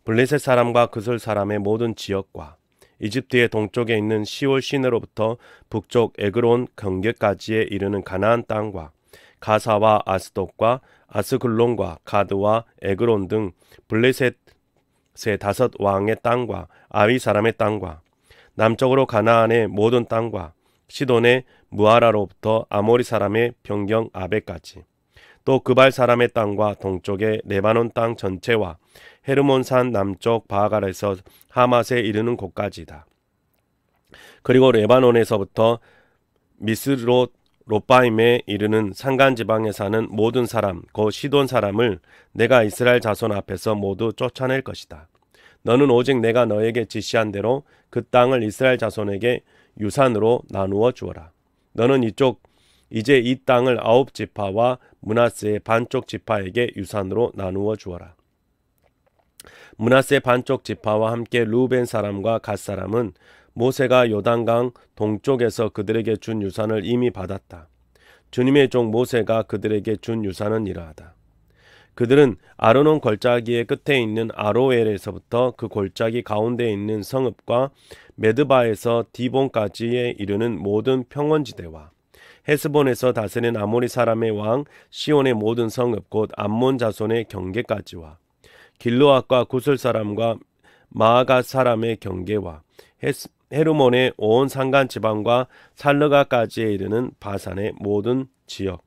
블레셋 사람과 그솔 사람의 모든 지역과 이집트의 동쪽에 있는 시올 시내로부터 북쪽 에그론 경계까지에 이르는 가나안 땅과 가사와 아스돗과 아스글론과 가드와 에그론 등 블레셋의 5 왕의 땅과 아위 사람의 땅과 남쪽으로 가나안의 모든 땅과 시돈의 무아라로부터 아모리 사람의 변경 아베까지 또 그발 사람의 땅과 동쪽의 레바논 땅 전체와 헤르몬산 남쪽 바갈에서 하맛에 이르는 곳까지다. 그리고 레바논에서부터 미스롯 롯바임에 이르는 산간 지방에 사는 모든 사람 곧 시돈 사람을 내가 이스라엘 자손 앞에서 모두 쫓아낼 것이다. 너는 오직 내가 너에게 지시한 대로 그 땅을 이스라엘 자손에게 유산으로 나누어 주어라. 너는 이제 이 땅을 9지파와 므낫세의 반쪽 지파에게 유산으로 나누어 주어라. 므낫세 반쪽 지파와 함께 루벤 사람과 갓 사람은 모세가 요단강 동쪽에서 그들에게 준 유산을 이미 받았다. 주님의 종 모세가 그들에게 준 유산은 이러하다. 그들은 아르논 골짜기의 끝에 있는 아로엘에서부터 그 골짜기 가운데에 있는 성읍과 메드바에서 디본까지에 이르는 모든 평원지대와 헤스본에서 다스린 아모리 사람의 왕 시온의 모든 성읍 곧 암몬 자손의 경계까지와 길르앗과 구슬 사람과 마아갓 사람의 경계와 헤르몬의 온 산간 지방과 살르가까지에 이르는 바산의 모든 지역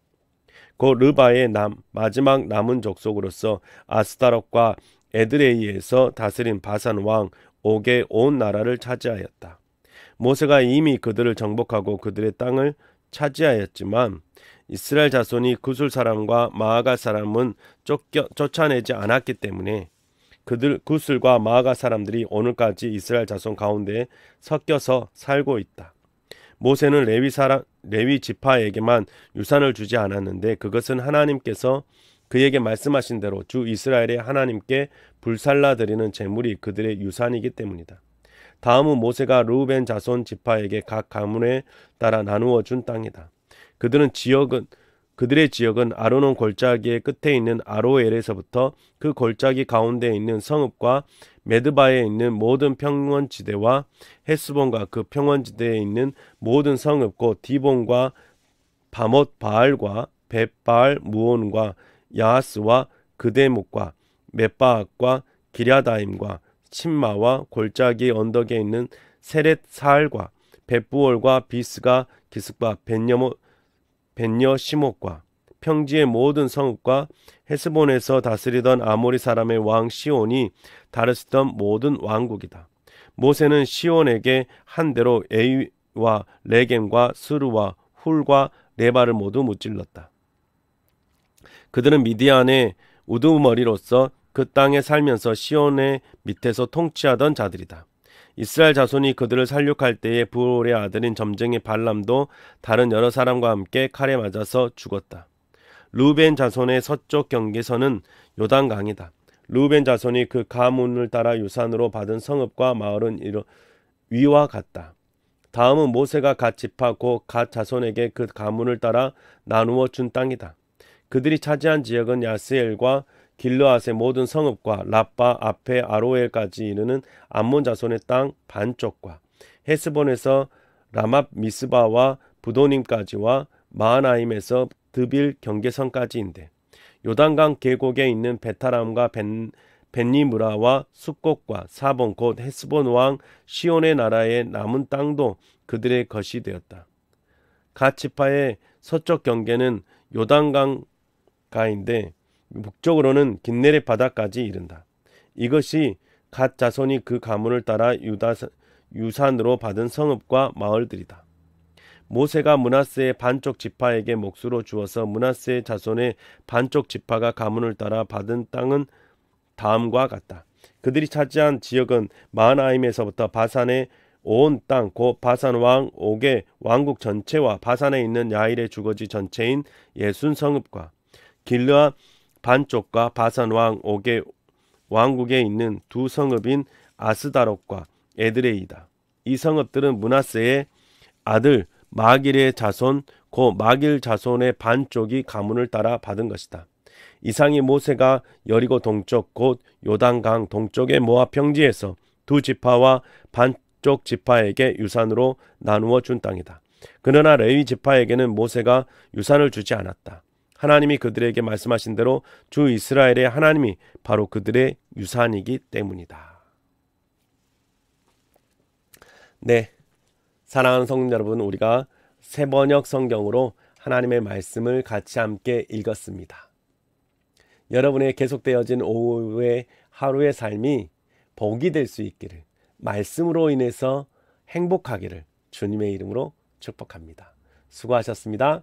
곧 르바의 마지막 남은 족속으로서 아스타롯과 에드레이에서 다스린 바산 왕 옥의 온 나라를 차지하였다. 모세가 이미 그들을 정복하고 그들의 땅을 차지하였지만 이스라엘 자손이 구술 사람과 마아가 사람은 쫓아내지 않았기 때문에 구술과 마아가 사람들이 오늘까지 이스라엘 자손 가운데 섞여서 살고 있다. 모세는 레위 지파에게만 유산을 주지 않았는데 그것은 하나님께서 그에게 말씀하신 대로 주 이스라엘의 하나님께 불살라 드리는 제물이 그들의 유산이기 때문이다. 다음은 모세가 르우벤 자손 지파에게 각 가문에 따라 나누어 준 땅이다. 그들의 지역은 아르논 골짜기의 끝에 있는 아로엘에서부터 그 골짜기 가운데에 있는 성읍과 메드바에 있는 모든 평원지대와 헤스본과 그 평원지대에 있는 모든 성읍 곧 디본과 바못 바알과 벳바알 무온과 야하스와 그데목과 მეტ바악과 기랴다임과 침마와 골짜기 언덕에 있는 세렛 사알과 벳부올과 비스가 기스과 벤여 시목과 평지의 모든 성읍과 헤스본에서 다스리던 아모리 사람의 왕 시온이 다스리던 모든 왕국이다. 모세는 시온에게 한 대로 에이와 레겜과 스루와 훌과 레바를 모두 무찔렀다. 그들은 미디안의 우두머리로서 그 땅에 살면서 시온의 밑에서 통치하던 자들이다. 이스라엘 자손이 그들을 살육할 때에 부올의 아들인 점쟁이 발람도 다른 여러 사람과 함께 칼에 맞아서 죽었다. 르우벤 자손의 서쪽 경계선은 요단강이다. 르우벤 자손이 그 가문을 따라 유산으로 받은 성읍과 마을은 위와 같다. 다음은 모세가 갓 지파 곧 갓 자손에게 그 가문을 따라 나누어 준 땅이다. 그들이 차지한 지역은 야스엘과 길르앗의 모든 성읍과 라빠 앞에 아로엘까지 이르는 암몬 자손의 땅 반쪽과 헤스본에서 라맙 미스바와 부도님까지와 마하나임에서 드빌 경계선까지인데 요단강 계곡에 있는 베타람과 벤니무라와 숫곡과 사본 곧 헤스본 왕 시온의 나라의 남은 땅도 그들의 것이 되었다. 갓 지파의 서쪽 경계는 요단강가인데 북쪽으로는 긴네렛 바다까지 이른다. 이것이 갓 자손이 그 가문을 따라 유산으로 받은 성읍과 마을들이다. 모세가 므낫세의 반쪽 지파에게 몫으로 주어서 므낫세의 자손의 반쪽 지파가 가문을 따라 받은 땅은 다음과 같다. 그들이 차지한 지역은 마하나임에서부터 바산의 온 땅 곧 바산 왕 옥의 왕국 전체와 바산에 있는 야일의 주거지 전체인 예순 성읍과 길르앗 반쪽과 바산 왕 옥의 왕국에 있는 두 성읍인 아스다롯과 에드레이다. 이 성읍들은 므낫세의 아들 마길의 자손 곧 마길 자손의 반쪽이 가문을 따라 받은 것이다. 이상이 모세가 여리고 동쪽 곧 요단강 동쪽의 모압 평지에서 두 지파와 반쪽 지파에게 유산으로 나누어 준 땅이다. 그러나 레위 지파에게는 모세가 유산을 주지 않았다. 하나님이 그들에게 말씀하신 대로 주 이스라엘의 하나님이 바로 그들의 유산이기 때문이다. 네, 사랑하는 성도 여러분, 우리가 새번역 성경으로 하나님의 말씀을 같이 함께 읽었습니다. 여러분의 계속되어진 오후의 하루의 삶이 복이 될 수 있기를, 말씀으로 인해서 행복하기를 주님의 이름으로 축복합니다. 수고하셨습니다.